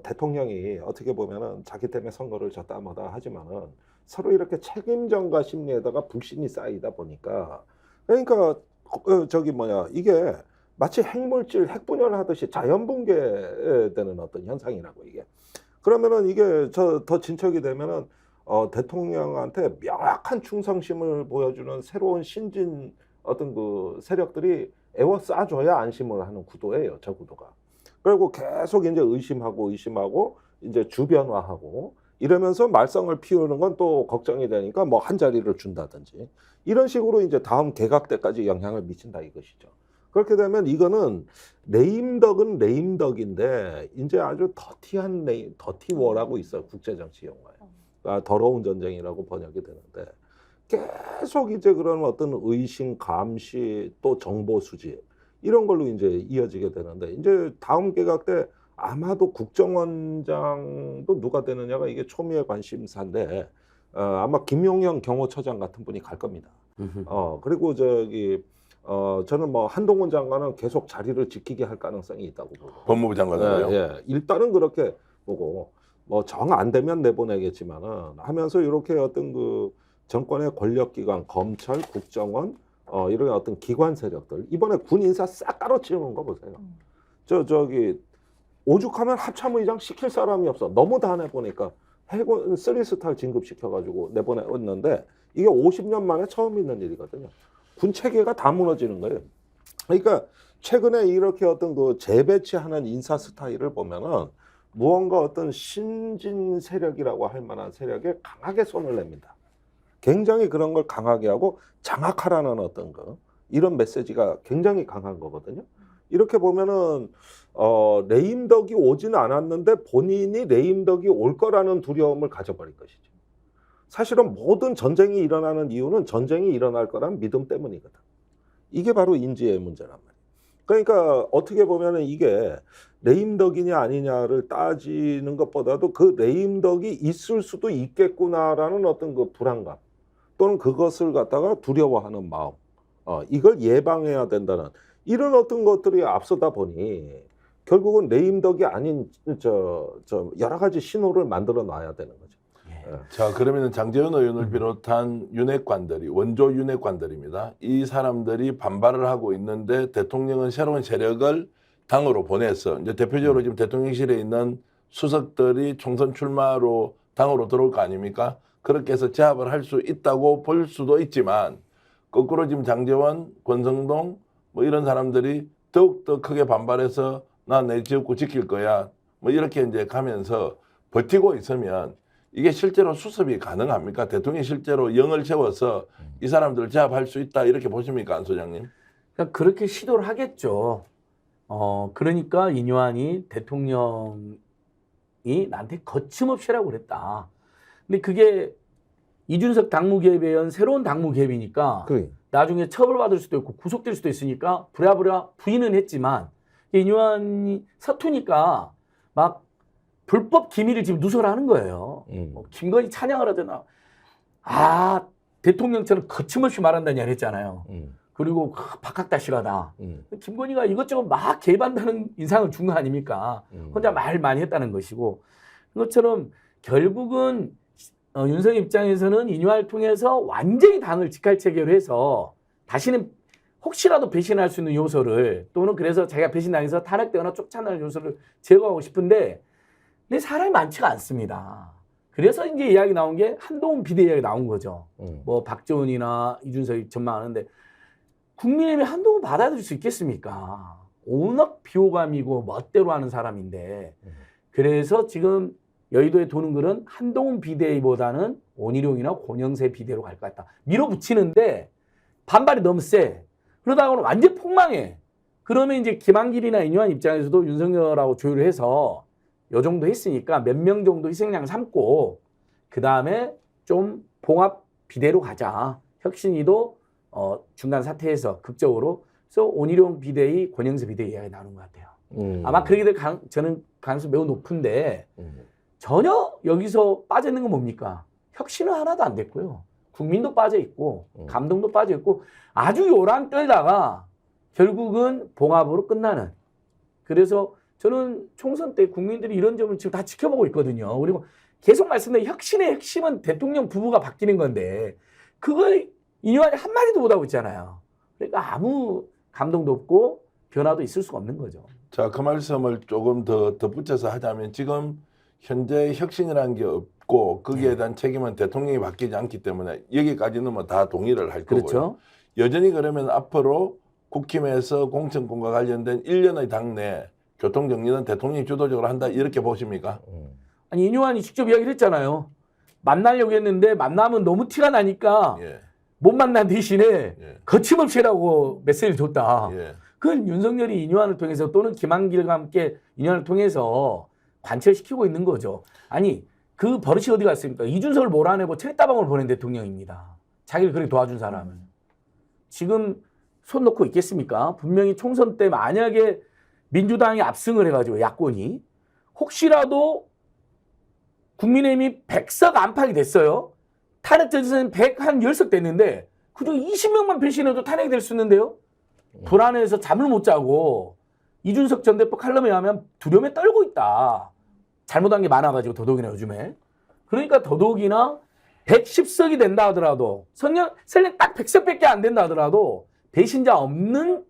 대통령이 어떻게 보면은 자기 때문에 선거를 졌다 뭐다 하지만은 서로 이렇게 책임전가 심리에다가 불신이 쌓이다 보니까 그러니까 저기 뭐냐 이게 마치 핵물질 핵분열하듯이 자연붕괴되는 어떤 현상이라고 이게. 그러면은 이게 더 진척이 되면은 대통령한테 명확한 충성심을 보여주는 새로운 신진 어떤 그 세력들이 에워싸줘야 안심을 하는 구도예요, 저 구도가. 그리고 계속 이제 의심하고 이제 주변화하고 이러면서 말썽을 피우는 건 또 걱정이 되니까 뭐 한 자리를 준다든지 이런 식으로 이제 다음 개각 때까지 영향을 미친다 이것이죠. 그렇게 되면 이거는 레임덕은 레임덕인데 이제 아주 더티한 더티워라고 있어요, 국제정치 용어에. 그러니까 더러운 전쟁이라고 번역이 되는데 계속 이제 그런 어떤 의심, 감시, 또 정보 수집 이런 걸로 이제 이어지게 되는데 이제 다음 개각 때 아마도 국정원장도 누가 되느냐가 이게 초미의 관심사인데 아마 김용현 경호처장 같은 분이 갈 겁니다. 그리고 저기 저는 뭐 한동훈 장관은 계속 자리를 지키게 할 가능성이 있다고 보고. 법무부 장관은요? 예, 일단은 그렇게 보고 뭐 정 안 되면 내보내겠지만은 하면서 이렇게 어떤 그 정권의 권력기관, 검찰, 국정원 이런 어떤 기관 세력들 이번에 군 인사 싹 깔아치우는 거 보세요. 저기 오죽하면 합참의장 시킬 사람이 없어. 너무 다 내보니까 해군 3스타 진급시켜가지고 내보냈는데 이게 50년 만에 처음 있는 일이거든요. 군 체계가 다 무너지는 거예요. 그러니까 최근에 이렇게 어떤 그 재배치하는 인사 스타일을 보면은 무언가 어떤 신진 세력이라고 할 만한 세력에 강하게 손을 냅니다. 굉장히 그런 걸 강하게 하고 장악하라는 어떤 거 이런 메시지가 굉장히 강한 거거든요. 이렇게 보면은 레임덕이 오지는 않았는데 본인이 레임덕이 올 거라는 두려움을 가져버린 것이죠. 사실은 모든 전쟁이 일어나는 이유는 전쟁이 일어날 거란 믿음 때문이거든. 이게 바로 인지의 문제란 말이에요. 그러니까 어떻게 보면은 이게 레임덕이냐 아니냐를 따지는 것보다도 그 레임덕이 있을 수도 있겠구나라는 어떤 그 불안감 또는 그것을 갖다가 두려워하는 마음, 이걸 예방해야 된다는 이런 어떤 것들이 앞서다 보니 결국은 레임덕이 아닌 여러 가지 신호를 만들어 놔야 되는 거죠. 자, 그러면 장제원 의원을 비롯한 윤핵관들이 원조 윤핵관들입니다. 이 사람들이 반발을 하고 있는데 대통령은 새로운 세력을 당으로 보내서 이제 대표적으로 지금 대통령실에 있는 수석들이 총선 출마로 당으로 들어올 거 아닙니까? 그렇게 해서 제압을 할 수 있다고 볼 수도 있지만 거꾸로 지금 장제원, 권성동 뭐 이런 사람들이 더욱더 크게 반발해서 나 내 지역구 지킬 거야 뭐 이렇게 이제 가면서 버티고 있으면 이게 실제로 수습이 가능합니까? 대통령이 실제로 영을 세워서 이 사람들을 제압할 수 있다 이렇게 보십니까, 안 소장님? 그러니까 그렇게 시도를 하겠죠. 그러니까 인유한이 대통령이 나한테 거침없이라고 그랬다. 근데 그게 이준석 당무개입에 의한 새로운 당무개입이니까 나중에 처벌받을 수도 있고 구속될 수도 있으니까 부랴부랴 부인은 했지만 인유한이 서투니까 막 불법 기밀을 지금 누설하는 거예요. 김건희 찬양을 하잖아. 대통령처럼 거침없이 말한다냐 그랬잖아요. 그리고 박학다식하다. 김건희가 이것저것 막 개입한다는 인상을 준 거 아닙니까? 혼자 말 많이 했다는 것이고. 그것처럼 결국은 윤석 입장에서는 인유한을 통해서 완전히 당을 직할체계로 해서 다시는 혹시라도 배신할 수 있는 요소를 또는 그래서 자기가 배신당해서 탄핵되거나 쫓아나는 요소를 제거하고 싶은데 근데 사람이 많지가 않습니다. 그래서 이제 이야기 나온 게 한동훈 비대위가 나온 거죠. 뭐 박지원이나 이준석이 전망하는데 국민의힘이 한동훈 받아들일 수 있겠습니까? 워낙 비호감이고 멋대로 하는 사람인데 그래서 지금 여의도에 도는 글은 한동훈 비대위보다는 원희룡이나 권영세 비대위로 갈 것 같다. 밀어붙이는데 반발이 너무 세. 그러다가는 완전 폭망해. 그러면 이제 김한길이나 인유한 입장에서도 윤석열하고 조율을 해서 요 정도 했으니까 몇 명 정도 희생양 삼고 그 다음에 좀 봉합 비대로 가자. 혁신이도 중간 사퇴해서 극적으로 그래서 원희룡 비대위, 권영세 비대위 이야기 나오는 것 같아요. 아마 그렇게 될 저는 가능성이 매우 높은데 전혀 여기서 빠져 있는 건 뭡니까? 혁신은 하나도 안 됐고요. 국민도 빠져 있고 감동도 빠져 있고 아주 요랑 떨다가 결국은 봉합으로 끝나는. 그래서 저는 총선 때 국민들이 이런 점을 지금 다 지켜보고 있거든요. 그리고 계속 말씀드린 혁신의 핵심은 대통령 부부가 바뀌는 건데 그걸 인유한이 한마디도 못하고 있잖아요. 그러니까 아무 감동도 없고 변화도 있을 수가 없는 거죠. 자, 그 말씀을 조금 더 덧붙여서 하자면 지금 현재 혁신이라는 게 없고 거기에 대한 책임은 대통령이 맡기지 않기 때문에 여기까지는 뭐 다 동의를 할 거고요. 그렇죠. 여전히 그러면 앞으로 국힘에서 공천권과 관련된 일련의 당내 교통정리는 대통령이 주도적으로 한다 이렇게 보십니까? 아니 인유한이 직접 이야기를 했잖아요. 만나려고 했는데 만나면 너무 티가 나니까 못 만난 대신에 거침없이 라고 메시지를 줬다. 그건 윤석열이 인유한을 통해서 또는 김한길과 함께 인유한을 통해서 관철시키고 있는 거죠. 아니 그 버릇이 어디 갔습니까? 이준석을 몰아내고 책다방을 보낸 대통령입니다. 자기를 그렇게 도와준 사람을. 지금 손 놓고 있겠습니까? 분명히 총선 때 만약에 민주당이 압승을 해가지고 야권이 혹시라도 국민의힘이 100석 안팎이 됐어요. 탄핵 전선은 110석 됐는데 그중 20명만 배신해도 탄핵이 될 수 있는데요. 불안해서 잠을 못 자고 이준석 전 대표 칼럼에 하면 두려움에 떨고 있다. 잘못한 게 많아가지고 더더욱이나 요즘에. 그러니까 더더욱이나 110석이 된다 하더라도 설령 딱 100석밖에 안 된다 하더라도 배신자 없는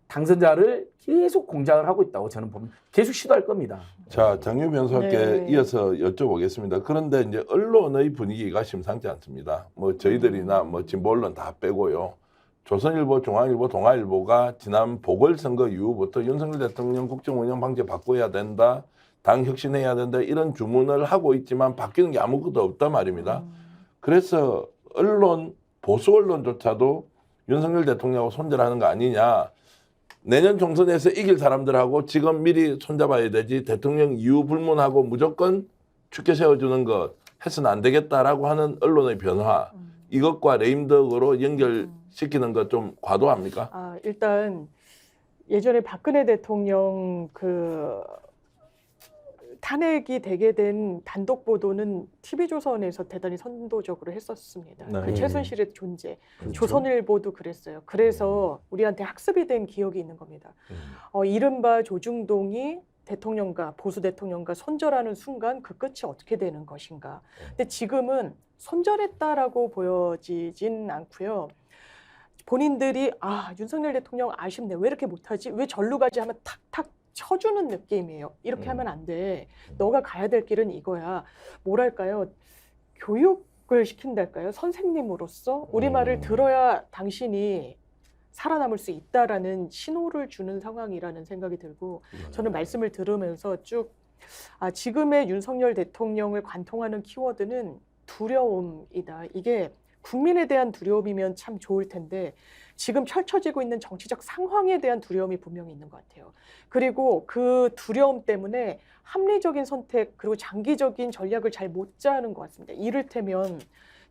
당선자를 계속 공작을 하고 있다고 저는 봅니다. 계속 시도할 겁니다. 자, 장유 변호사께 이어서 여쭤보겠습니다. 그런데 이제 언론의 분위기가 심상치 않습니다. 뭐 저희들이나 뭐 진보 언론 다 빼고요. 조선일보, 중앙일보, 동아일보가 지난 보궐선거 이후부터 윤석열 대통령 국정운영 방식 바꿔야 된다, 당 혁신해야 된다 이런 주문을 하고 있지만 바뀌는 게 아무것도 없단 말입니다. 그래서 언론, 보수 언론조차도 윤석열 대통령하고 손절하는 거 아니냐. 내년 총선에서 이길 사람들하고 지금 미리 손잡아야 되지 대통령 이유 불문하고 무조건 죽게 세워주는 것 해서는 안 되겠다라고 하는 언론의 변화. 이것과 레임덕으로 연결시키는 것 좀 과도합니까? 아, 일단 예전에 박근혜 대통령 그 탄핵이 되게 된 단독 보도는 TV조선에서 대단히 선도적으로 했었습니다. 네. 그 최순실의 존재. 그렇죠. 조선일보도 그랬어요. 그래서 우리한테 학습이 된 기억이 있는 겁니다. 이른바 조중동이 대통령과 보수 대통령과 손절하는 순간 그 끝이 어떻게 되는 것인가. 근데 지금은 손절했다라고 보여지진 않고요. 본인들이 윤석열 대통령 아쉽네. 왜 이렇게 못하지? 왜 절로 가지? 하면 탁탁 쳐주는 느낌이에요. 이렇게 하면 안 돼. 너가 가야 될 길은 이거야. 뭐랄까요? 교육을 시킨달까요? 선생님으로서 우리 말을 들어야 당신이 살아남을 수 있다라는 신호를 주는 상황이라는 생각이 들고 저는 말씀을 들으면서 쭉 지금의 윤석열 대통령을 관통하는 키워드는 두려움이다. 이게 국민에 대한 두려움이면 참 좋을 텐데 지금 펼쳐지고 있는 정치적 상황에 대한 두려움이 분명히 있는 것 같아요. 그리고 그 두려움 때문에 합리적인 선택 그리고 장기적인 전략을 잘 못 짜는 것 같습니다. 이를테면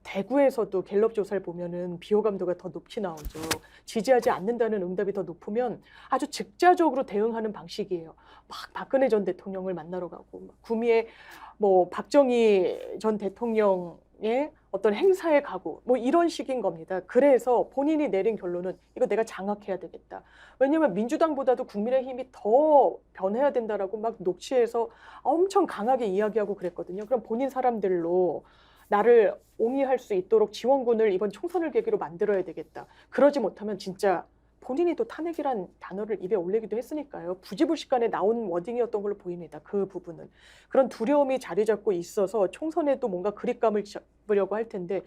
대구에서도 갤럽 조사를 보면은 비호감도가 더 높이 나오죠. 지지하지 않는다는 응답이 더 높으면 아주 즉자적으로 대응하는 방식이에요. 막 박근혜 전 대통령을 만나러 가고 구미에 뭐 박정희 전 대통령의 어떤 행사에 가고 뭐 이런 식인 겁니다. 그래서 본인이 내린 결론은 이거 내가 장악해야 되겠다. 왜냐하면 민주당보다도 국민의힘이 더 변해야 된다라고 막 녹취해서 엄청 강하게 이야기하고 그랬거든요. 그럼 본인 사람들로 나를 옹이할 수 있도록 지원군을 이번 총선을 계기로 만들어야 되겠다. 그러지 못하면 진짜 본인이 또 탄핵이란 단어를 입에 올리기도 했으니까요. 부지불식간에 나온 워딩이었던 걸로 보입니다. 그 부분은. 그런 두려움이 자리 잡고 있어서 총선에도 뭔가 그립감을 잡으려고 할 텐데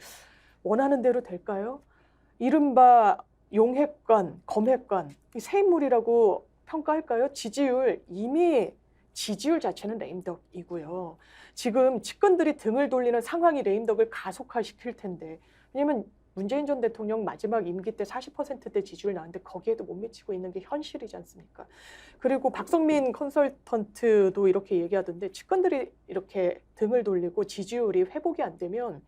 원하는 대로 될까요? 이른바 용핵관, 검핵관, 이 새 인물이라고 평가할까요? 이미 지지율 자체는 레임덕이고요. 지금 측근들이 등을 돌리는 상황이 레임덕을 가속화시킬 텐데 왜냐하면 문재인 전 대통령 마지막 임기 때 40%대 지지율 나왔는데 거기에도 못 미치고 있는 게 현실이지 않습니까? 그리고 박성민 컨설턴트도 이렇게 얘기하던데 측근들이 이렇게 등을 돌리고 지지율이 회복이 안 되면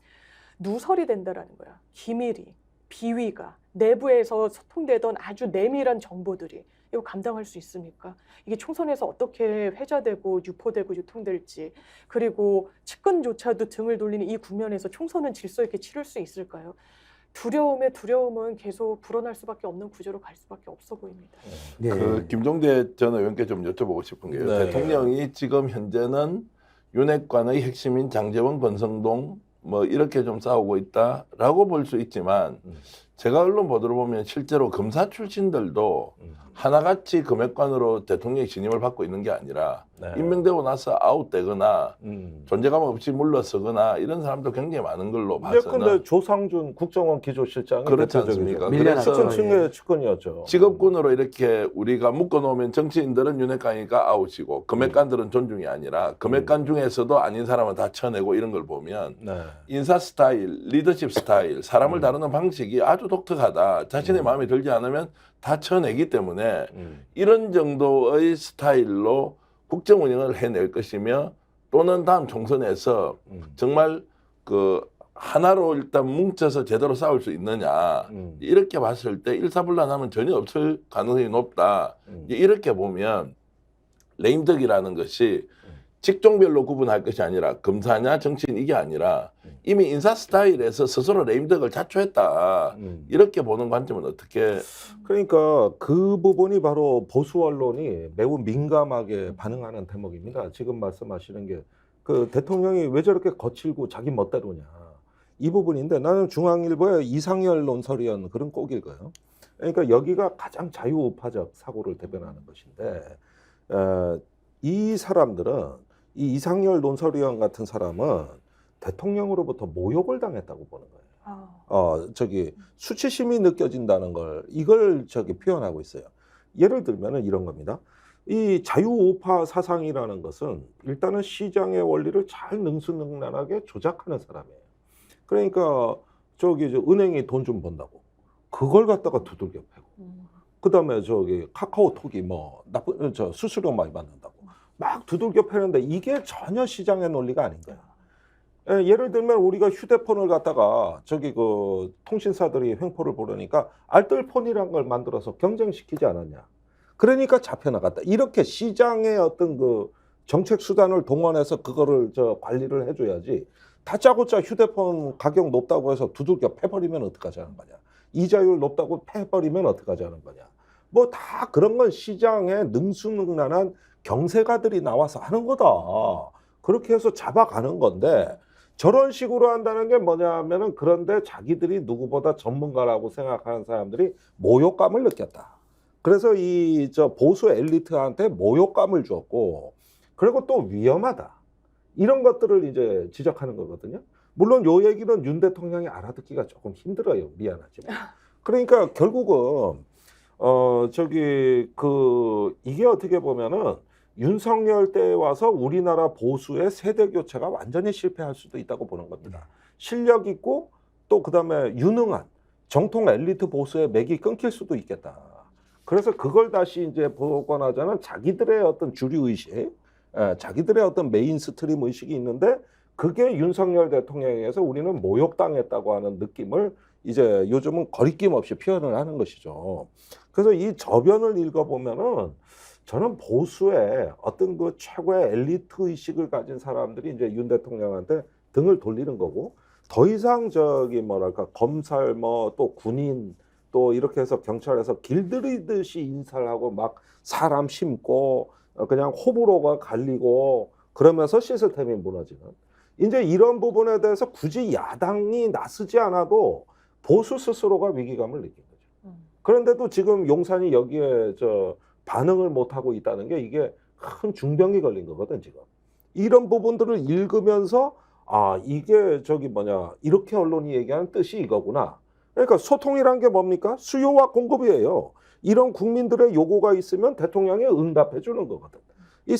누설이 된다라는 거야. 기밀이, 비위가, 내부에서 소통되던 아주 내밀한 정보들이 이거 감당할 수 있습니까? 이게 총선에서 어떻게 회자되고 유포되고 유통될지 그리고 측근조차도 등을 돌리는 이 국면에서 총선은 질서 있게 치를 수 있을까요? 두려움의 두려움은 계속 불어날 수밖에 없는 구조로 갈 수밖에 없어 보입니다. 네. 그 김종대 전 의원께 좀 여쭤보고 싶은 게요. 네. 대통령이 지금 현재는 윤핵관의 핵심인 장제원, 권성동 뭐 이렇게 좀 싸우고 있다라고 볼 수 있지만 제가 언론 보도를 보면 실제로 검사 출신들도 하나같이 검핵관으로 대통령의 진임을 받고 있는 게 아니라 임명되고 나서 아웃되거나 존재감 없이 물러서거나 이런 사람도 굉장히 많은 걸로 봐서는. 근데 조상준 국정원 기조실장이 그렇지 않습니까? 밀려났죠. 그래서 측근층의 측근이었죠. 직업군으로 이렇게 우리가 묶어놓으면 정치인들은 윤핵관이니까 아웃이고 검핵관들은 존중이 아니라 검핵관 중에서도 아닌 사람은 다 쳐내고 이런 걸 보면 인사 스타일, 리더십 스타일, 사람을 다루는 방식이 아주 독특하다. 자신의 마음에 들지 않으면 다 쳐내기 때문에 이런 정도의 스타일로 국정 운영을 해낼 것이며 또는 다음 총선에서 정말 그 하나로 일단 뭉쳐서 제대로 싸울 수 있느냐 이렇게 봤을 때 일사불란하면 전혀 없을 가능성이 높다. 이렇게 보면 레임덕이라는 것이 직종별로 구분할 것이 아니라 검사냐 정치인 이게 아니라 이미 인사 스타일에서 스스로 레임덕을 자초했다. 이렇게 보는 관점은 어떻게? 그러니까 그 부분이 바로 보수 언론이 매우 민감하게 반응하는 대목입니다. 지금 말씀하시는 게 그 대통령이 왜 저렇게 거칠고 자기 멋대로냐 이 부분인데 나는 중앙일보의 이상열 논설위원 그런 꼭 읽어요. 그러니까 여기가 가장 자유우파적 사고를 대변하는 것인데 이 사람들은 이 이상열 논설위원 같은 사람은 대통령으로부터 모욕을 당했다고 보는 거예요. 수치심이 느껴진다는 걸 이걸 표현하고 있어요. 예를 들면은 이런 겁니다. 이 자유우파 사상이라는 것은 일단은 시장의 원리를 잘 능수능란하게 조작하는 사람이에요. 그러니까 저기 은행이 돈 좀 번다고 그걸 갖다가 두들겨 패고 그다음에 저기 카카오톡이 뭐 나쁜 수수료 많이 받는다고 막 두들겨 패는데 이게 전혀 시장의 논리가 아닌 거야. 예를 들면 우리가 휴대폰을 갖다가 저기 그 통신사들이 횡포를 부르니까 알뜰폰이란 걸 만들어서 경쟁시키지 않았냐. 그러니까 잡혀나갔다. 이렇게 시장의 어떤 그 정책 수단을 동원해서 그거를 관리를 해줘야지. 다짜고짜 휴대폰 가격 높다고 해서 두들겨 패버리면 어떡하자는 거냐. 이자율 높다고 패버리면 어떡하자는 거냐. 뭐 다 그런 건 시장에 능수능란한 경세가들이 나와서 하는 거다. 그렇게 해서 잡아가는 건데 저런 식으로 한다는 게 뭐냐면은 그런데 자기들이 누구보다 전문가라고 생각하는 사람들이 모욕감을 느꼈다. 그래서 이 보수 엘리트한테 모욕감을 주었고 그리고 또 위험하다. 이런 것들을 이제 지적하는 거거든요. 물론 요 얘기는 윤 대통령이 알아듣기가 조금 힘들어요. 미안하지만. 그러니까 결국은 이게 어떻게 보면은 윤석열 때에 와서 우리나라 보수의 세대 교체가 완전히 실패할 수도 있다고 보는 겁니다. 실력 있고 또 그다음에 유능한 정통 엘리트 보수의 맥이 끊길 수도 있겠다. 그래서 그걸 다시 이제 복원하자는 자기들의 어떤 주류 의식, 자기들의 어떤 메인스트림 의식이 있는데 그게 윤석열 대통령에 의해서 우리는 모욕당했다고 하는 느낌을 이제 요즘은 거리낌 없이 표현을 하는 것이죠. 그래서 이 저변을 읽어보면은 저는 보수의 어떤 그 최고의 엘리트 의식을 가진 사람들이 이제 윤 대통령한테 등을 돌리는 거고 더 이상 뭐랄까 검찰 뭐 또 군인 또 이렇게 해서 경찰에서 길들이듯이 인사를 하고 막 사람 심고 그냥 호불호가 갈리고 그러면서 시스템이 무너지는 이제 이런 부분에 대해서 굳이 야당이 나서지 않아도 보수 스스로가 위기감을 느낀 거죠. 그런데도 지금 용산이 여기에 반응을 못하고 있다는 게 이게 큰 중병이 걸린 거거든 지금. 이런 부분들을 읽으면서 아 이게 이렇게 언론이 얘기하는 뜻이 이거구나. 그러니까 소통이란 게 뭡니까? 수요와 공급이에요. 이런 국민들의 요구가 있으면 대통령이 응답해 주는 거거든. 이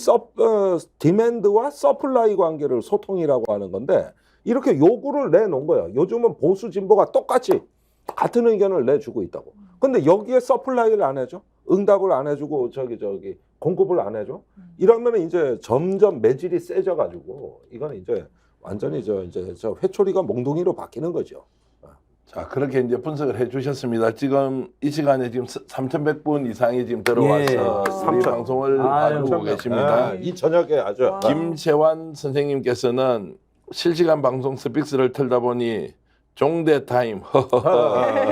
디맨드와 서플라이 관계를 소통이라고 하는 건데 이렇게 요구를 내놓은 거예요. 요즘은 보수 진보가 똑같이 같은 의견을 내주고 있다고. 근데 여기에 서플라이를 안 해줘? 응답을 안 해주고 공급을 안 해줘? 이러면 이제 점점 매질이 세져가지고 이건 이제 완전히 회초리가 몽둥이로 바뀌는 거죠. 자, 그렇게 이제 분석을 해주셨습니다. 지금 이 시간에 지금 3,100분 이상이 지금 들어와서 예, 우리 방송을 봐주고 계십니다. 이 저녁에 아주 김채환 선생님께서는 실시간 방송 스픽스를 틀다 보니 종대 타임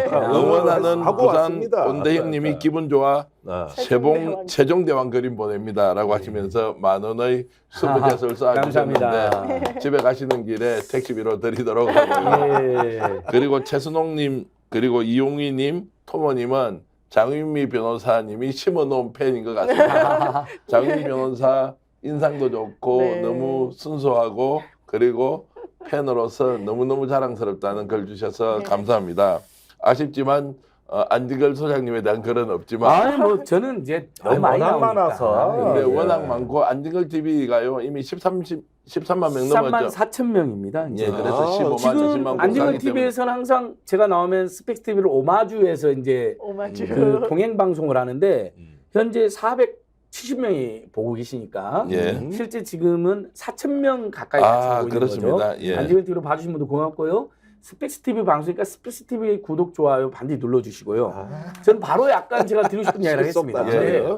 응원하는 하고 부산 왔습니다. 온대 형님이 기분 좋아 세종대왕. 세종대왕 그림 보냅니다라고 하시면서 10,000원의 수부jet을 쏴주셨는데 감사합니다. 집에 가시는 길에 택시비로 드리도록 하고요. 그리고 최순옥님 그리고 이용희님 토모님은 장윤미 변호사님이 심어놓은 팬인 것 같습니다. 장윤미 변호사 인상도 좋고 네. 너무 순수하고 그리고 팬으로서 너무너무 자랑스럽다는 글 주셔서 네. 감사합니다. 아쉽지만 안지걸 소장님에 대한 글은 없지만 아니 뭐 저는 이제 너무 많이 워낙 나오니까. 많아서. 근데 예. 워낙 많고 안지걸 TV가요 이미 13만 명 13만 넘었죠. 4천 명입니다. 예, 그래서 15만 지금 20만 안지걸 공사하기 때문에 TV에서는 항상 제가 나오면 스펙스 TV를 오마주에서 이제 오마주. 그 동행 방송을 하는데 현재 470명이 보고 계시니까 예. 실제 지금은 4,000명 가까이 같이 보고 있는 그렇습니다. 거죠. 예. 안지걸 TV로 봐주신 분들 고맙고요. 스펙스 TV 방송이니까 스펙스 TV 구독 좋아요 반드시 눌러주시고요. 저는 바로 약간 제가 드리고 싶은 이야기를 하겠습니다. 실수 없다. 네.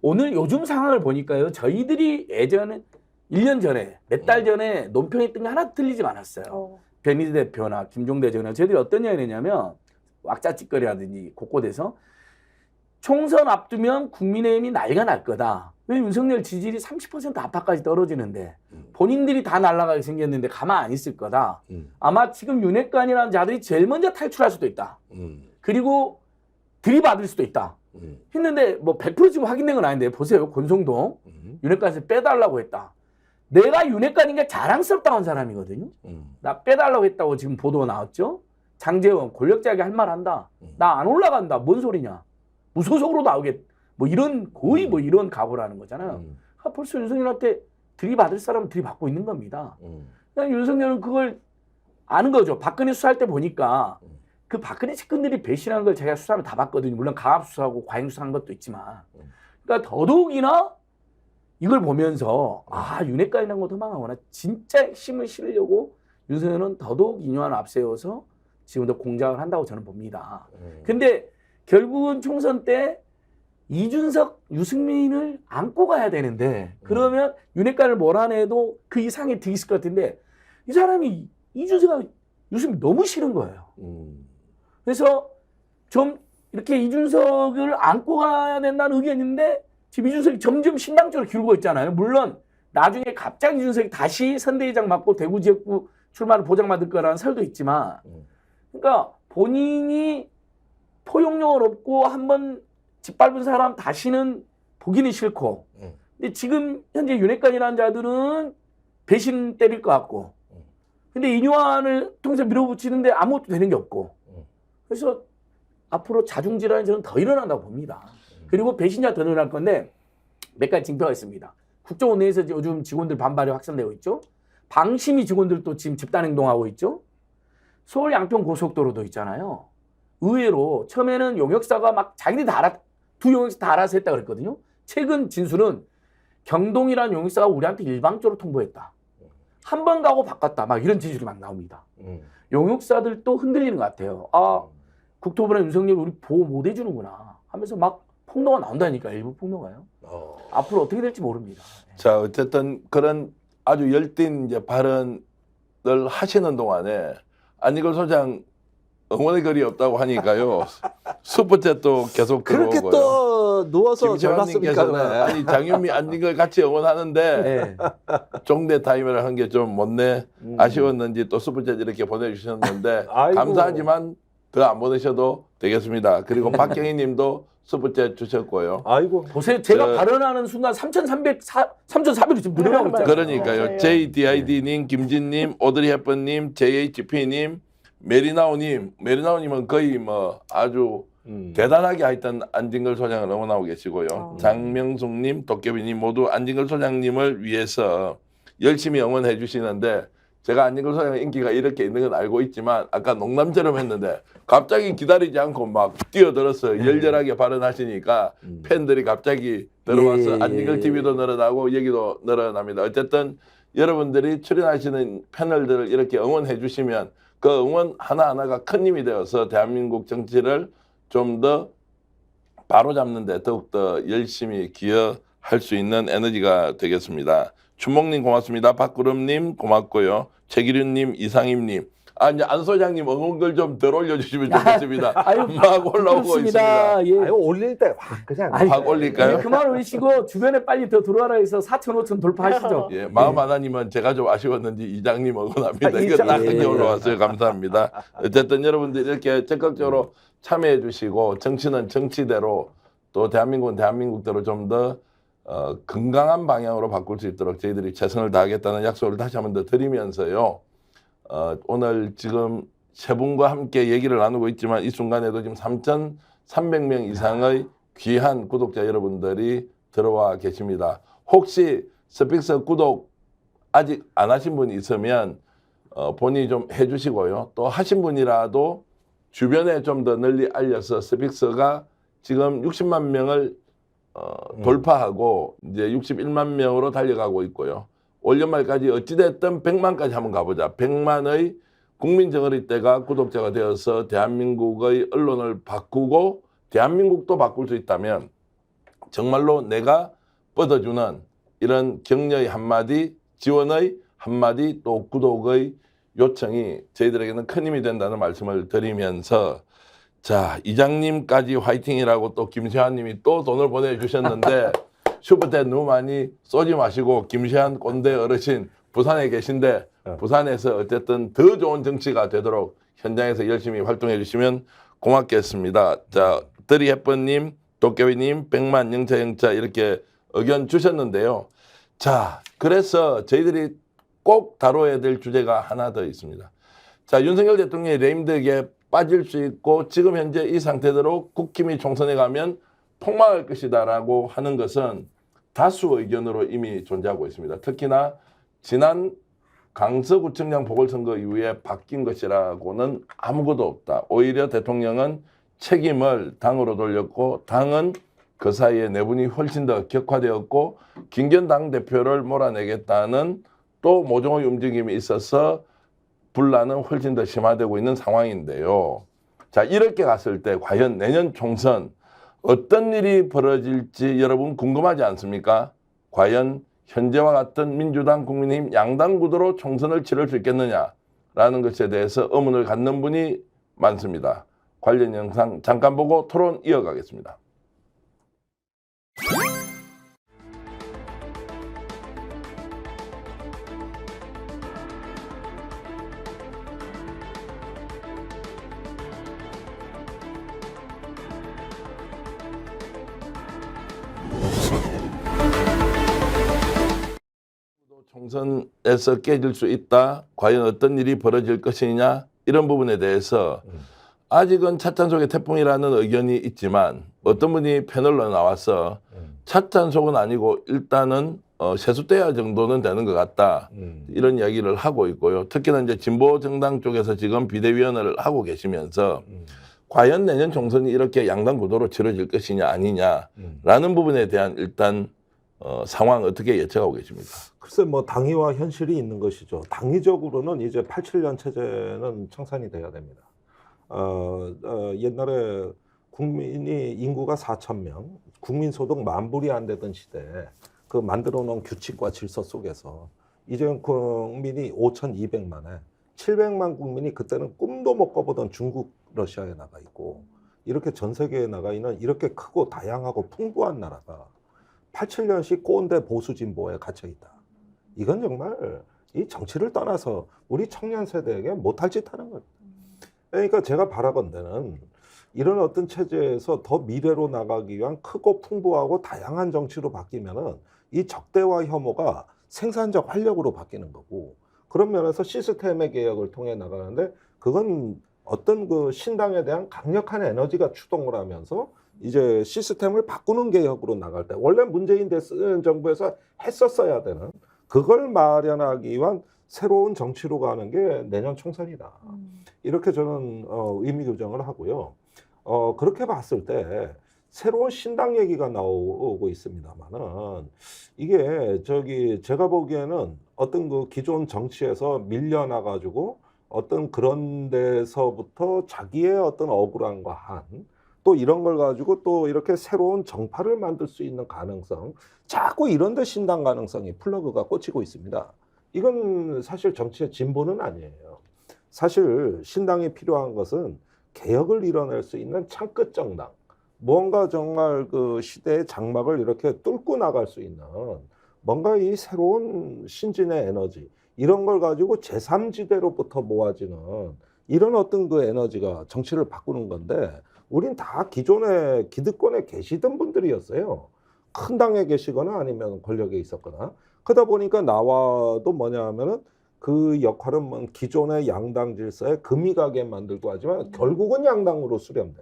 오늘 요즘 상황을 보니까요. 저희들이 예전에 1년 전에 몇 달 전에 논평했던 게 하나 틀리지 않았어요. 변희재 대표나 김종대 의원이나 저희들이 어떤 이야기를 했냐면 왁자지껄이 하든지 곳곳에서 총선 앞두면 국민의힘이 난리가 날 거다. 왜 윤석열 지지율이 30% 안팎까지 떨어지는데 본인들이 다 날아가게 생겼는데 가만 안 있을 거다. 아마 지금 윤핵관이라는 자들이 제일 먼저 탈출할 수도 있다. 그리고 들이받을 수도 있다. 했는데 뭐 100% 지금 확인된 건 아닌데 보세요. 권성동 윤핵관에서 빼달라고 했다. 내가 윤핵관인 게 자랑스럽다고 한 사람이거든요. 나 빼달라고 했다고 지금 보도가 나왔죠. 장제원 권력자에게 할 말 한다. 나 안 올라간다. 뭔 소리냐. 무소속으로 나오겠. 뭐 이런 거의 뭐 이런 각오라는 거잖아요. 벌써 윤석열한테 들이받을 사람은 들이받고 있는 겁니다. 그냥 윤석열은 그걸 아는 거죠. 박근혜 수사할 때 보니까 그 박근혜 측근들이 배신한 걸 제가 수사를 다 봤거든요. 물론 강압 수사하고 과잉 수사한 것도 있지만, 그러니까 더더욱이나 이걸 보면서 윤핵관이라는 거 도망가거나 진짜 핵심을 실으려고 윤석열은 더더욱 이뇨한을 앞세워서 지금도 공작을 한다고 저는 봅니다. 근데 결국은 총선 때 이준석, 유승민을 안고 가야 되는데 그러면 윤핵관을 몰아내도 그 이상이 더 있을 것 같은데 이 사람이 이준석하고 유승민 너무 싫은 거예요. 그래서 좀 이렇게 이준석을 안고 가야 된다는 의견이 있는데 지금 이준석이 점점 신당적으로 기울고 있잖아요. 물론 나중에 갑자기 이준석이 다시 선대위장 맡고 대구 지역구 출마를 보장받을 거라는 설도 있지만 그러니까 본인이 포용력은 없고 한번 짓밟은 사람 다시는 보기는 싫고 근데 지금 현재 윤핵관이라는 자들은 배신 때릴 것 같고 근데 이뇨한을 통해서 밀어붙이는데 아무것도 되는 게 없고 그래서 앞으로 자중질환이 저는 더 일어난다고 봅니다. 그리고 배신자 더 늘어날 건데 몇 가지 징표가 있습니다. 국정원 내에서 요즘 직원들 반발이 확산되고 있죠. 방심위 직원들도 지금 집단행동하고 있죠. 서울 양평 고속도로도 있잖아요. 의외로 처음에는 용역사가 막 자기들이 다 두 용역사 다 알아서 했다 그랬거든요. 최근 진술은 경동이라는 용역사가 우리한테 일방적으로 통보했다. 한 번 가고 바꿨다. 막 이런 진술이 막 나옵니다. 용역사들도 흔들리는 것 같아요. 국토부나 윤석열 우리 보호 못 해주는구나 하면서 막 폭로가 나온다니까. 일부 폭로가요. 앞으로 어떻게 될지 모릅니다. 자, 어쨌든 그런 아주 열띤 이제 발언을 하시는 동안에 안익을 소장 응원의 글이 없다고 하니까요. 슈퍼챗도 계속 그렇게 들어오고요. 또 누워서 김시환님께서는 젊었습니까? 아니 장윤미 안익을 같이 응원하는데 네. 종대 타임을 한 게 좀 못내 아쉬웠는지 또 슈퍼챗 이렇게 보내주셨는데 아이고. 감사하지만 더 안 보내셔도 되겠습니다. 그리고 박경희님도 슈퍼챗 주셨고요. 아이고. 보세요. 제가 저- 발언하는 순간 3,400이 지금 늘어나고 있잖아요. 그러니까요. 맞아요. JDID님, 김진님, 오드리 헵번님, JHP님, 메리나우님은 거의 뭐 아주 대단하게 하여튼 안진걸 소장을 응원하고 계시고요. 장명숙님, 도깨비님 모두 안진걸 소장님을 위해서 열심히 응원해 주시는데 제가 안진걸 소장의 인기가 이렇게 있는 건 알고 있지만 아까 농담처럼 했는데 갑자기 기다리지 않고 막 뛰어들어서 열렬하게 발언하시니까 팬들이 갑자기 들어와서 예. 안진걸 TV도 늘어나고 여기도 늘어납니다. 어쨌든 여러분들이 출연하시는 패널들을 이렇게 응원해 주시면 그 응원 하나하나가 큰 힘이 되어서 대한민국 정치를 좀 더 바로잡는 데 더욱더 열심히 기여할 수 있는 에너지가 되겠습니다. 춘목님 고맙습니다. 박구름님 고맙고요. 최기륜님, 이상임님. 이제 안 소장님 응원글 좀 덜 올려주시면 좋겠습니다. 막 올라오고 있습니다. 예. 아이고 올릴 때 확 그냥. 아니, 확 올릴까요? 그만 올리시고 주변에 빨리 더 들어와라 해서 4천, 5천 돌파하시죠. 예, 마음 하나님은 제가 좀 아쉬웠는지 이장님 응원합니다. 이거 이장. 나중에 예. 올라왔어요. 감사합니다. 어쨌든 여러분들 이렇게 적극적으로 참여해 주시고 정치는 정치대로 또 대한민국은 대한민국대로 좀 더 건강한 방향으로 바꿀 수 있도록 저희들이 최선을 다하겠다는 약속을 다시 한 번 더 드리면서요. 오늘 지금 세 분과 함께 얘기를 나누고 있지만 이 순간에도 지금 3,300명 이상의 귀한 구독자 여러분들이 들어와 계십니다. 혹시 스픽스 구독 아직 안 하신 분이 있으면 본인이 좀 해주시고요. 또 하신 분이라도 주변에 좀 더 널리 알려서 스픽스가 지금 60만 명을 돌파하고 이제 61만 명으로 달려가고 있고요. 올 연말까지 어찌됐든 100만까지 한번 가보자. 100만의 국민정어리 때가 구독자가 되어서 대한민국의 언론을 바꾸고 대한민국도 바꿀 수 있다면 정말로 내가 뻗어주는 이런 격려의 한마디, 지원의 한마디, 또 구독의 요청이 저희들에게는 큰 힘이 된다는 말씀을 드리면서 자, 이장님까지 화이팅이라고 또 김시환님이 또 돈을 보내주셨는데 슈퍼챗 너무 많이 쏘지 마시고 김시환 꼰대 어르신 부산에 계신데 부산에서 어쨌든 더 좋은 정치가 되도록 현장에서 열심히 활동해 주시면 고맙겠습니다. 자, 드리 햇번님, 도깨비님, 100만 영차 이렇게 의견 주셨는데요. 자, 그래서 저희들이 꼭 다뤄야 될 주제가 하나 더 있습니다. 자, 윤석열 대통령이 레임덕에 빠질 수 있고 지금 현재 이 상태대로 국힘이 총선에 가면 폭망할 것이다라고 하는 것은 다수 의견으로 이미 존재하고 있습니다. 특히나 지난 강서구청장 보궐선거 이후에 바뀐 것이라고는 아무것도 없다. 오히려 대통령은 책임을 당으로 돌렸고 당은 그 사이에 내분이 훨씬 더 격화되었고 김기현 당대표를 몰아내겠다는 또 모종의 움직임이 있어서 분란은 훨씬 더 심화되고 있는 상황인데요. 자, 이렇게 갔을 때 과연 내년 총선 어떤 일이 벌어질지 여러분 궁금하지 않습니까? 과연 현재와 같은 민주당, 국민의힘 양당 구도로 총선을 치를 수 있겠느냐라는 것에 대해서 의문을 갖는 분이 많습니다. 관련 영상 잠깐 보고 토론 이어가겠습니다. 총선에서 깨질 수 있다. 과연 어떤 일이 벌어질 것이냐 이런 부분에 대해서 아직은 찻잔 속의 태풍이라는 의견이 있지만 어떤 분이 패널로 나와서 찻잔 속은 아니고 일단은 세숫대야 정도는 되는 것 같다. 이런 이야기를 하고 있고요. 특히나 이제 진보 정당 쪽에서 지금 비대위원을 하고 계시면서 과연 내년 총선이 이렇게 양당 구도로 치러질 것이냐 아니냐라는 부분에 대한 일단 상황 어떻게 예측하고 계십니까? 글쎄 뭐 당위와 현실이 있는 것이죠. 당위적으로는 이제 87년 체제는 청산이 돼야 됩니다. 옛날에 국민이 인구가 4,000명, 국민 소득 10,000불이 안 되던 시대에 그 만들어 놓은 규칙과 질서 속에서 이제 국민이 5,200만에 700만 국민이 그때는 꿈도 못 꿔보던 중국, 러시아에 나가 있고 이렇게 전 세계에 나가 있는 이렇게 크고 다양하고 풍부한 나라가 87년식 꼰대 보수 진보에 갇혀 있다. 이건 정말 이 정치를 떠나서 우리 청년 세대에게 못할 짓 하는 거예요. 그러니까 제가 바라건대는 이런 어떤 체제에서 더 미래로 나가기 위한 크고 풍부하고 다양한 정치로 바뀌면은 이 적대와 혐오가 생산적 활력으로 바뀌는 거고 그런 면에서 시스템의 개혁을 통해 나가는데 그건 어떤 그 신당에 대한 강력한 에너지가 추동을 하면서 이제 시스템을 바꾸는 개혁으로 나갈 때 원래 문재인 정부에서 했었어야 되는 그걸 마련하기 위한 새로운 정치로 가는 게 내년 총선이다. 이렇게 저는 의미 규정을 하고요. 그렇게 봤을 때 새로운 신당 얘기가 나오고 있습니다만은 이게 제가 보기에는 어떤 그 기존 정치에서 밀려나 가지고 어떤 그런 데서부터 자기의 어떤 억울함과 한 또 이런 걸 가지고 또 이렇게 새로운 정파를 만들 수 있는 가능성 자꾸 이런 데 신당 가능성이 플러그가 꽂히고 있습니다. 이건 사실 정치의 진보는 아니에요. 사실 신당이 필요한 것은 개혁을 이뤄낼 수 있는 창끝 정당 뭔가 정말 그 시대의 장막을 이렇게 뚫고 나갈 수 있는 뭔가 이 새로운 신진의 에너지 이런 걸 가지고 제3지대로부터 모아지는 이런 어떤 그 에너지가 정치를 바꾸는 건데 우린 다 기존에 기득권에 계시던 분들이었어요. 큰 당에 계시거나 아니면 권력에 있었거나 그러다 보니까 나와도 뭐냐 하면은 그 역할은 뭐 기존의 양당 질서에 금이 가게 만들고 하지만 결국은 양당으로 수렴돼.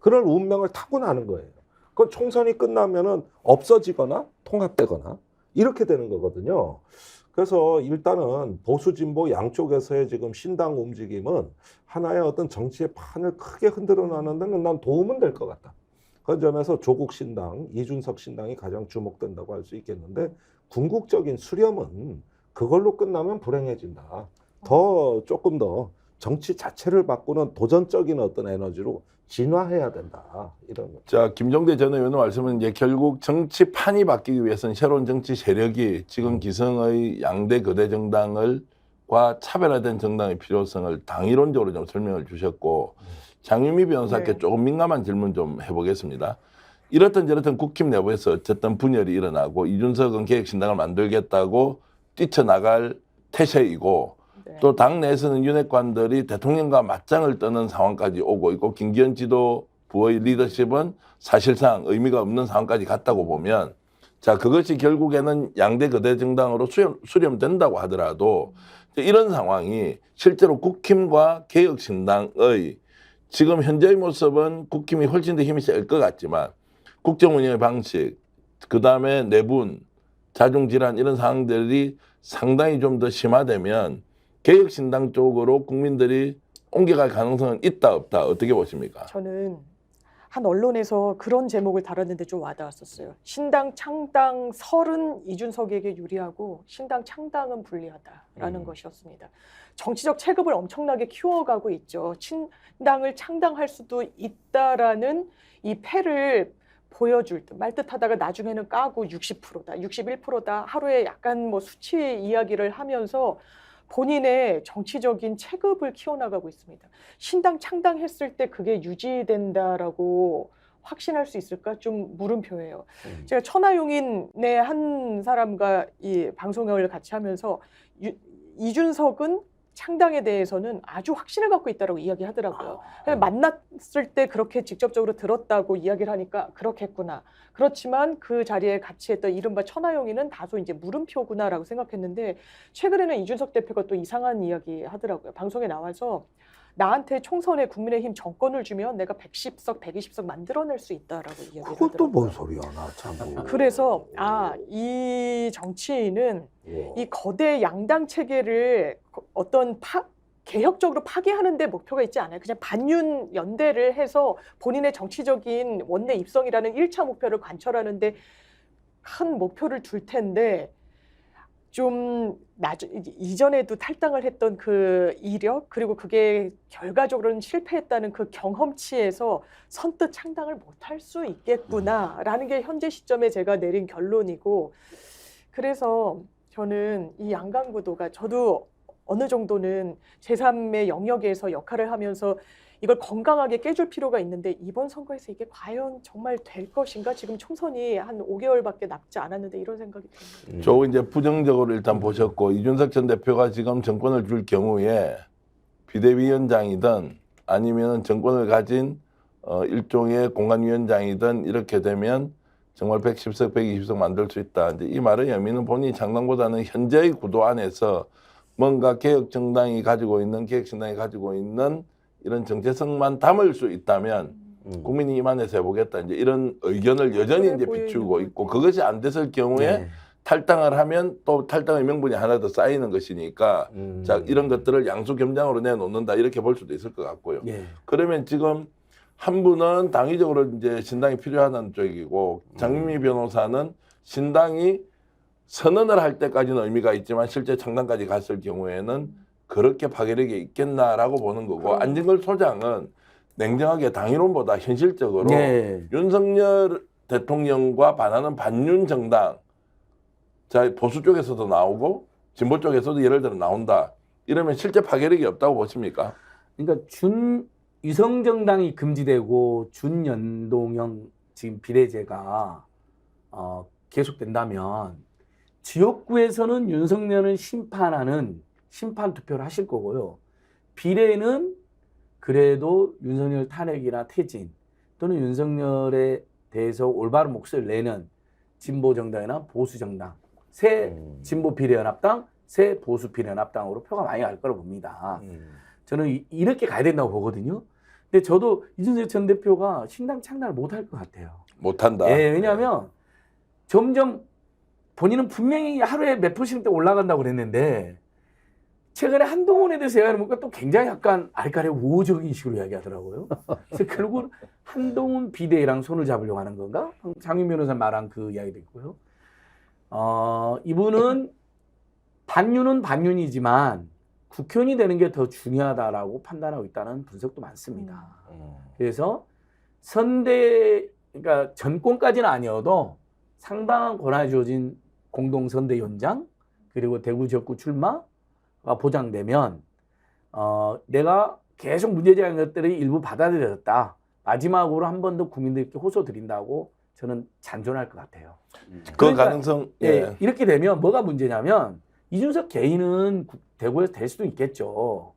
그런 운명을 타고 나는 거예요. 그건 총선이 끝나면은 없어지거나 통합되거나 이렇게 되는 거거든요. 그래서 일단은 보수 진보 양쪽에서의 지금 신당 움직임은 하나의 어떤 정치의 판을 크게 흔들어 놔는 데는 난 도움은 될 것 같다. 그런 점에서 조국 신당, 이준석 신당이 가장 주목된다고 할 수 있겠는데 궁극적인 수렴은 그걸로 끝나면 불행해진다. 조금 더 정치 자체를 바꾸는 도전적인 어떤 에너지로 진화해야 된다. 이런 거. 자, 김종대 전 의원의 말씀은 이제 결국 정치판이 바뀌기 위해서는 새로운 정치 세력이 지금 기성의 양대 거대 정당과 차별화된 정당의 필요성을 당이론적으로 좀 설명을 주셨고 장유미 변호사께 네. 조금 민감한 질문 좀 해보겠습니다. 이렇든 저렇든 국힘 내부에서 어쨌든 분열이 일어나고 이준석은 개혁신당을 만들겠다고 뛰쳐나갈 태세이고 네. 또 당내에서는 윤핵관들이 대통령과 맞짱을 뜨는 상황까지 오고 있고 김기현 지도부의 리더십은 사실상 의미가 없는 상황까지 갔다고 보면 자 그것이 결국에는 양대 거대 정당으로 수렴된다고 하더라도 이런 상황이 실제로 국힘과 개혁신당의 지금 현재의 모습은 국힘이 훨씬 더 힘이 셀 것 같지만 국정 운영의 방식, 그 다음에 내분, 자중질환 이런 상황들이 상당히 좀 더 심화되면 개혁신당 쪽으로 국민들이 옮겨갈 가능성은 있다 없다 어떻게 보십니까? 저는 한 언론에서 그런 제목을 달았는데 좀 와닿았었어요. 신당 창당 설은 이준석에게 유리하고 신당 창당은 불리하다라는 것이었습니다. 정치적 체급을 엄청나게 키워가고 있죠. 신당을 창당할 수도 있다라는 이 패를 보여줄 듯 말 듯하다가 나중에는 까고 60%다, 61%다 하루에 약간 뭐 수치 이야기를 하면서 본인의 정치적인 체급을 키워나가고 있습니다. 신당 창당했을 때 그게 유지된다라고 확신할 수 있을까? 좀 물음표예요. 제가 천하용인의 한 사람과 이 방송을 같이 하면서 이준석은 창당에 대해서는 아주 확신을 갖고 있다고 이야기하더라고요. 만났을 때 그렇게 직접적으로 들었다고 이야기를 하니까 그렇겠구나. 그렇지만 그 자리에 같이 했던 이른바 천하용인은 다소 이제 물음표구나라고 생각했는데 최근에는 이준석 대표가 또 이상한 이야기 하더라고요. 방송에 나와서 나한테 총선에 국민의힘 정권을 주면 내가 110석, 120석 만들어낼 수 있다라고 이야기를 하더라고요. 그것도 뭔 소리야, 나 참. 그래서 이 정치인은 이 거대 양당 체계를 어떤 개혁적으로 파괴하는 데 목표가 있지 않아요. 그냥 반윤 연대를 해서 본인의 정치적인 원내 입성이라는 1차 목표를 관철하는 데 큰 목표를 둘 텐데 좀 이전에도 탈당을 했던 그 이력 그리고 그게 결과적으로는 실패했다는 그 경험치에서 선뜻 창당을 못할 수 있겠구나라는 게 현재 시점에 제가 내린 결론이고 그래서 저는 이 양강구도가 저도 어느 정도는 제3의 영역에서 역할을 하면서 이걸 건강하게 깨줄 필요가 있는데 이번 선거에서 이게 과연 정말 될 것인가? 지금 총선이 한 5개월밖에 남지 않았는데 이런 생각이 듭니다. 저 이제 부정적으로 일단 보셨고 이준석 전 대표가 지금 정권을 줄 경우에 비대위원장이든 아니면 정권을 가진 일종의 공관위원장이든 이렇게 되면 정말 110석, 120석 만들 수 있다. 이제 이 말의 의미는 본인이 장당보다는 현재의 구도 안에서 뭔가 개혁정당이 가지고 있는 개혁신당이 가지고 있는 이런 정체성만 담을 수 있다면 국민이 이만해서 해보겠다. 이제 이런 의견을 여전히 이제 비추고 있고 그것이 안 됐을 경우에 탈당을 하면 또 탈당의 명분이 하나 더 쌓이는 것이니까 자 이런 것들을 양수겸장으로 내놓는다 이렇게 볼 수도 있을 것 같고요. 그러면 지금 한 분은 당위적으로 이제 신당이 필요하다는 쪽이고 장민미 변호사는 신당이 선언을 할 때까지는 의미가 있지만 실제 창당까지 갔을 경우에는 그렇게 파괴력이 있겠나라고 보는 거고 안진걸 소장은 냉정하게 당이론보다 현실적으로 윤석열 대통령과 반하는 반윤 정당 자 보수 쪽에서도 나오고 진보 쪽에서도 예를 들어 나온다 이러면 실제 파괴력이 없다고 보십니까? 그러니까 위성 정당이 금지되고 준연동형 지금 비례제가 계속된다면 지역구에서는 윤석열을 심판하는 심판 투표를 하실 거고요. 비례는 그래도 윤석열 탄핵이나 퇴진 또는 윤석열에 대해서 올바른 목소리를 내는 진보 정당이나 보수 정당, 새 진보 비례연합당, 새 보수 비례연합당으로 표가 많이 갈 거라고 봅니다. 저는 이렇게 가야 된다고 보거든요. 근데 저도 이준석 전 대표가 신당 창당을 못할 것 같아요. 못한다. 예, 왜냐하면 점점 본인은 분명히 하루에 몇 프로씩 올라간다고 그랬는데 최근에 한동훈에 대해서 얘기하니까 또 굉장히 약간 아리까리 우호적인 식으로 이야기하더라고요. 그래서 결국은 한동훈 비대위랑 손을 잡으려고 하는 건가? 장윤 변호사 말한 그 이야기도 있고요. 이분은 반윤은 반윤이지만 국회의원이 되는 게 더 중요하다라고 판단하고 있다는 분석도 많습니다. 그래서 그러니까 전권까지는 아니어도 상당한 권한이 주어진 공동선대위원장 그리고 대구 지역구 출마가 보장되면 내가 계속 문제제기한 것들이 일부 받아들여졌다. 마지막으로 한 번 더 국민들께 호소드린다고 저는 잔존할 것 같아요. 그 그러니까, 가능성 이렇게 되면 뭐가 문제냐면 이준석 개인은 대구에서 될 수도 있겠죠.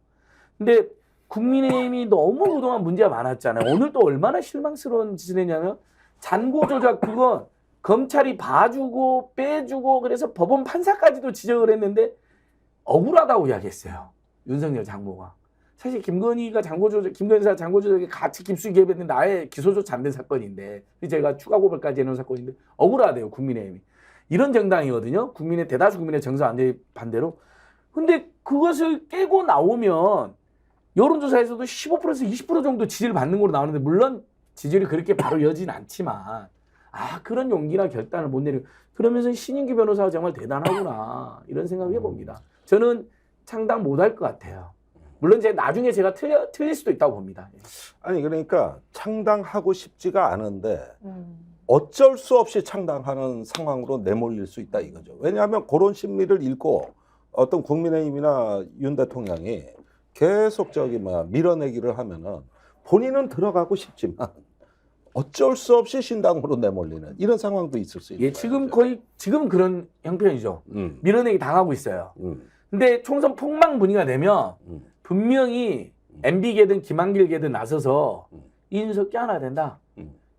근데 국민의힘이 너무 그동안 문제가 많았잖아요. 오늘 또 얼마나 실망스러운 짓을 했냐면 잔고 조작 그건 검찰이 봐주고 빼주고 그래서 법원 판사까지도 지적을 했는데 억울하다고 이야기했어요. 윤석열 장모가. 사실 김건희가 김건희사 장고 조작에 같이 김수희 개입했는데 아예 기소조차 안 된 사건인데 제가 추가 고발까지 해놓은 사건인데 억울하대요 국민의힘이. 이런 정당이거든요. 국민의 대다수 국민의 정서 반대로. 근데 그것을 깨고 나오면 여론조사에서도 15%에서 20% 정도 지지를 받는 걸로 나오는데 물론 지지율이 그렇게 바로 이어지진 않지만 그런 용기나 결단을 못 내리고 그러면서 신인규 변호사가 정말 대단하구나 이런 생각을 해봅니다. 저는 창당 못할 것 같아요. 물론 나중에 제가 틀릴 수도 있다고 봅니다. 아니 그러니까 창당하고 싶지가 않은데 어쩔 수 없이 창당하는 상황으로 내몰릴 수 있다 이거죠. 왜냐하면 그런 심리를 읽고 어떤 국민의힘이나 윤 대통령이 계속 밀어내기를 하면은 본인은 들어가고 싶지만 어쩔 수 없이 신당으로 내몰리는 이런 상황도 있을 수 있어요. 예, 지금 그런 형편이죠. 밀어내기 당하고 있어요. 근데 총선 폭망 분위기가 되면 분명히 MB계든 김한길계든 나서서 이준석 껴안아야 된다.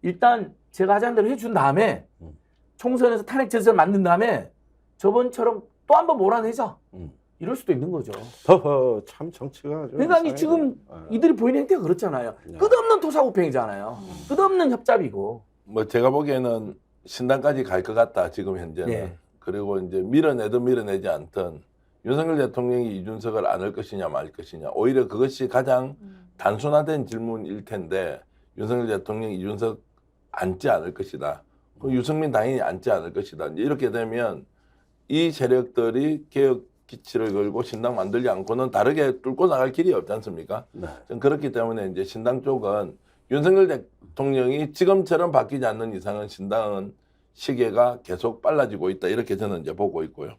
일단 제가 하자는 대로 해준 다음에 총선에서 탄핵 제스를 만든 다음에 저번처럼 또 한 번 몰아내자. 이럴 수도 있는 거죠. 허허, 참 정치가 그러니까 지금 이들이 보이는 행태가 그렇잖아요. 끝없는 토사구팽이잖아요. 끝없는 협잡이고. 뭐 제가 보기에는 신당까지 갈 것 같다 지금 현재는. 예. 그리고 이제 밀어내든 밀어내지 않든 윤석열 대통령이 이준석을 안을 것이냐 말 것이냐 오히려 그것이 가장 단순화된 질문일 텐데 윤석열 대통령이 이준석 앉지 않을 것이다. 그럼 유승민 당연히 앉지 않을 것이다. 이제 이렇게 되면 이 세력들이 개혁 기치를 걸고 신당 만들지 않고는 다르게 뚫고 나갈 길이 없지 않습니까? 네. 전 그렇기 때문에 이제 신당 쪽은 윤석열 대통령이 지금처럼 바뀌지 않는 이상은 신당은 시계가 계속 빨라지고 있다. 이렇게 저는 이제 보고 있고요.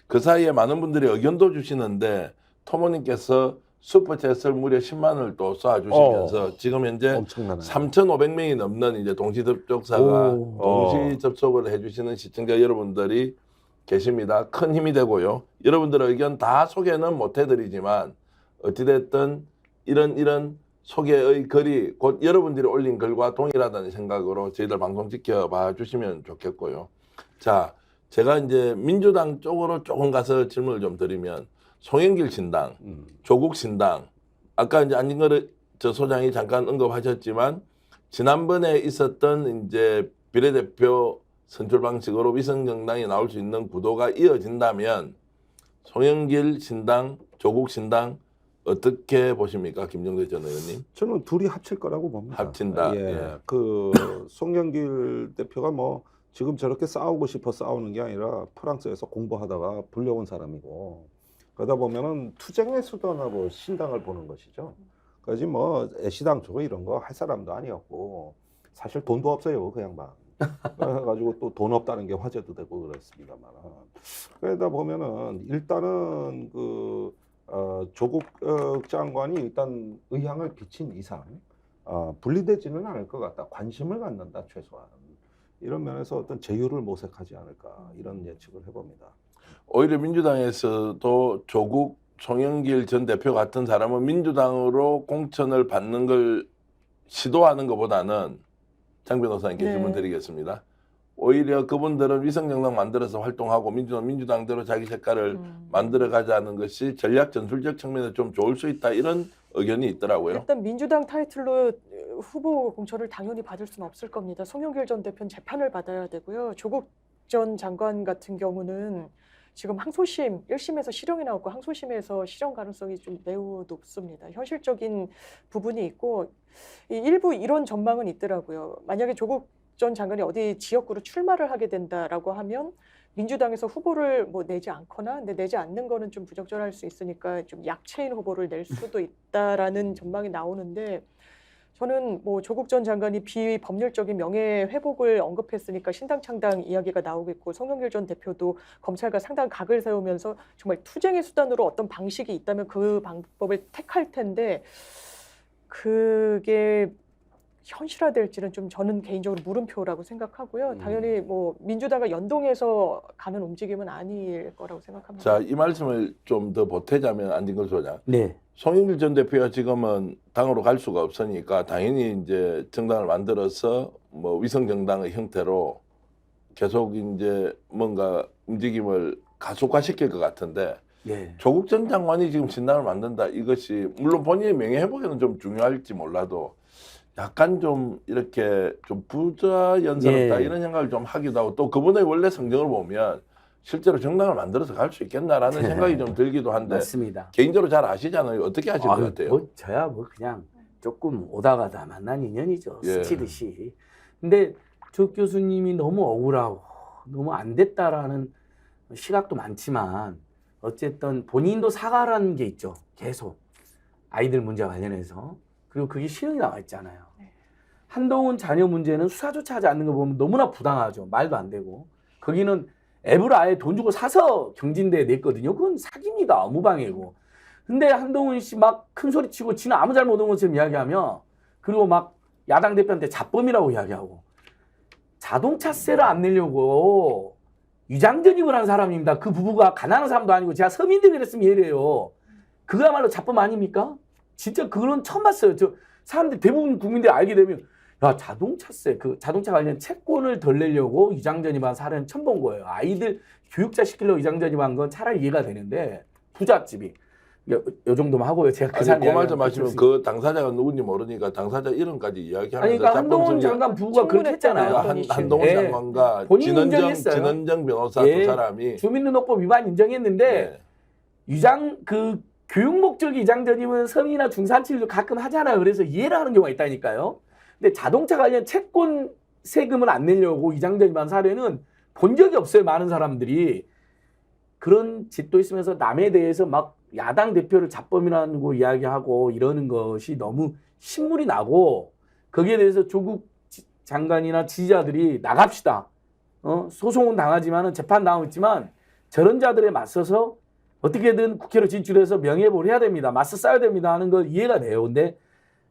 그 사이에 많은 분들이 의견도 주시는데 토모님께서 슈퍼챗을 무려 10만 원을 또 쏴주시면서 지금 현재 엄청나네요. 3,500명이 넘는 이제 동시 접촉사가 동시 접속을 해주시는 시청자 여러분들이 계십니다. 큰 힘이 되고요. 여러분들의 의견 다 소개는 못 해드리지만 어찌됐든 이런 소개의 글이 곧 여러분들이 올린 글과 동일하다는 생각으로 저희들 방송 지켜봐 주시면 좋겠고요. 자, 제가 이제 민주당 쪽으로 조금 가서 질문을 좀 드리면 송영길 신당, 조국 신당, 아까 이제 안진걸 저 소장이 잠깐 언급하셨지만 지난번에 있었던 이제 비례대표 선출 방식으로 위성정당이 나올 수 있는 구도가 이어진다면 송영길 신당, 조국 신당 어떻게 보십니까, 김정대 전 의원님? 저는 둘이 합칠 거라고 봅니다. 합친다. 예. 예. 그 송영길 대표가 뭐 지금 저렇게 싸우고 싶어 싸우는 게 아니라 프랑스에서 공부하다가 불려온 사람이고 그러다 보면은 투쟁의 수단으로 신당을 보는 것이죠. 그러지 뭐 애시당초 이런 거 할 사람도 아니었고 사실 돈도 없어요, 그 양반. 그래가지고 또 돈 없다는 게 화제도 되고 그랬습니다만 그러다 보면은 일단은 조국 장관이 일단 의향을 비친 이상 분리되지는 않을 것 같다. 관심을 갖는다 최소한 이런 면에서 어떤 제휴를 모색하지 않을까 이런 예측을 해봅니다. 오히려 민주당에서도 조국, 송영길 전 대표 같은 사람은 민주당으로 공천을 받는 걸 시도하는 것보다는 장 변호사님께 질문 드리겠습니다. 오히려 그분들은 위성정당 만들어서 활동하고 민주당대로 자기 색깔을 만들어가자는 것이 전략 전술적 측면에 좀 좋을 수 있다 이런 의견이 있더라고요. 일단 민주당 타이틀로 후보 공천을 당연히 받을 수는 없을 겁니다. 송영길 전 대표는 재판을 받아야 되고요. 조국 전 장관 같은 경우는 지금 항소심 1심에서 실형이 나왔고 항소심에서 실형 가능성이 좀 매우 높습니다. 현실적인 부분이 있고 일부 이런 전망은 있더라고요. 만약에 조국 전 장관이 어디 지역구로 출마를 하게 된다라고 하면 민주당에서 후보를 뭐 내지 않거나 근데 내지 않는 거는 좀 부적절할 수 있으니까 좀 약체인 후보를 낼 수도 있다라는 전망이 나오는데 저는 뭐 조국 전 장관이 비법률적인 명예회복을 언급했으니까 신당 창당 이야기가 나오겠고 송영길 전 대표도 검찰과 상당한 각을 세우면서 정말 투쟁의 수단으로 어떤 방식이 있다면 그 방법을 택할 텐데 그게 현실화될지는 좀 저는 개인적으로 물음표라고 생각하고요. 당연히 뭐 민주당과 연동해서 가는 움직임은 아닐 거라고 생각합니다. 자, 이 말씀을 좀 더 보태자면 안진걸 소장. 네. 송영길 전 대표가 지금은 당으로 갈 수가 없으니까 당연히 이제 정당을 만들어서 뭐 위성정당의 형태로 계속 이제 뭔가 움직임을 가속화시킬 것 같은데 예. 조국 전 장관이 지금 신당을 만든다 이것이 물론 본인의 명예회복에는 좀 중요할지 몰라도 약간 좀 이렇게 좀 부자연스럽다 예. 이런 생각을 좀 하기도 하고 또 그분의 원래 성정을 보면 실제로 정당을 만들어서 갈 수 있겠나라는 생각이 좀 들기도 한데 맞습니다. 개인적으로 잘 아시잖아요. 어떻게 하실 것 같아요? 뭐 저야 뭐 그냥 조금 오다 가다 만난 인연이죠. 예. 스치듯이. 근데 조 교수님이 너무 억울하고 너무 안 됐다라는 시각도 많지만 어쨌든 본인도 사과라는 게 있죠. 계속 아이들 문제 관련해서. 그리고 그게 실형이 나와 있잖아요. 한동훈 자녀 문제는 수사조차 하지 않는 거 보면 너무나 부당하죠. 말도 안 되고. 거기는 앱을 아예 돈 주고 사서 경진대에 냈거든요. 그건 사기입니다. 무방해고. 근데 한동훈 씨 막 큰 소리 치고 지는 아무 잘못 없는 것처럼 이야기하며 그리고 막 야당 대표한테 자범이라고 이야기하고 자동차세를 안 내려고 위장 전입을 한 사람입니다. 그 부부가 가난한 사람도 아니고 제가 서민들 그랬으면 이해해요. 그거야말로 자범 아닙니까? 진짜 그런 처음 봤어요. 저 사람들 대부분 국민들이 알게 되면 야 자동차세 그 자동차 관련 채권을 덜 내려고 위장 전입한 사례는 처음 본 거예요. 아이들 교육자 시키려고 위장 전입한 건 차라리 이해가 되는데 부잣집이 요 정도만 하고요. 제가 그 아니 사람 그 말씀 하시면 그 당사자가 누군지 모르니까 당사자 이름까지 이야기하면서 아니 그러니까 한동훈 장관 부부가 그렇게 했잖아요. 한동훈 예. 장관과 본인이 진원정 인정했어요. 변호사 예. 두 사람이 주민등록법 위반 인정했는데 네. 위장 그 교육 목적 위장 전입은 서민이나 중산층도 가끔 하잖아요. 그래서 이해를 하는 경우가 있다니까요. 근데 자동차 관련 채권 세금을 안 내려고 위장 전입한 사례는 본 적이 없어요. 많은 사람들이 그런 짓도 있으면서 남에 대해서 막 야당 대표를 자범이라고 이야기하고 이러는 것이 너무 신물이 나고 거기에 대해서 조국 장관이나 지지자들이 나갑시다. 소송은 당하지만 재판 당하지만 저런 자들에 맞서서 어떻게든 국회로 진출해서 명예회복을 해야 됩니다. 맞서 싸워야 됩니다 하는 거 이해가 돼요. 근데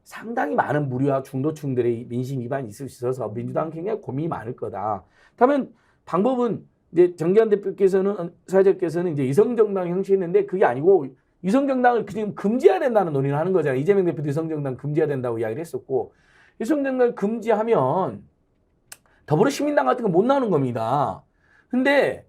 상당히 많은 무리와 중도층들의 민심 위반이 있을 수 있어서 민주당은 굉장히 고민이 많을 거다. 다만 방법은 이제 정기환 대표께서는 사회자께서는 이제 위성정당 형식했는데 그게 아니고 위성정당을 지금 금지해야 된다는 논의를 하는 거잖아요. 이재명 대표도 위성정당 금지해야 된다고 이야기를 했었고 위성정당을 금지하면 더불어시민당 같은 거 못 나오는 겁니다. 근데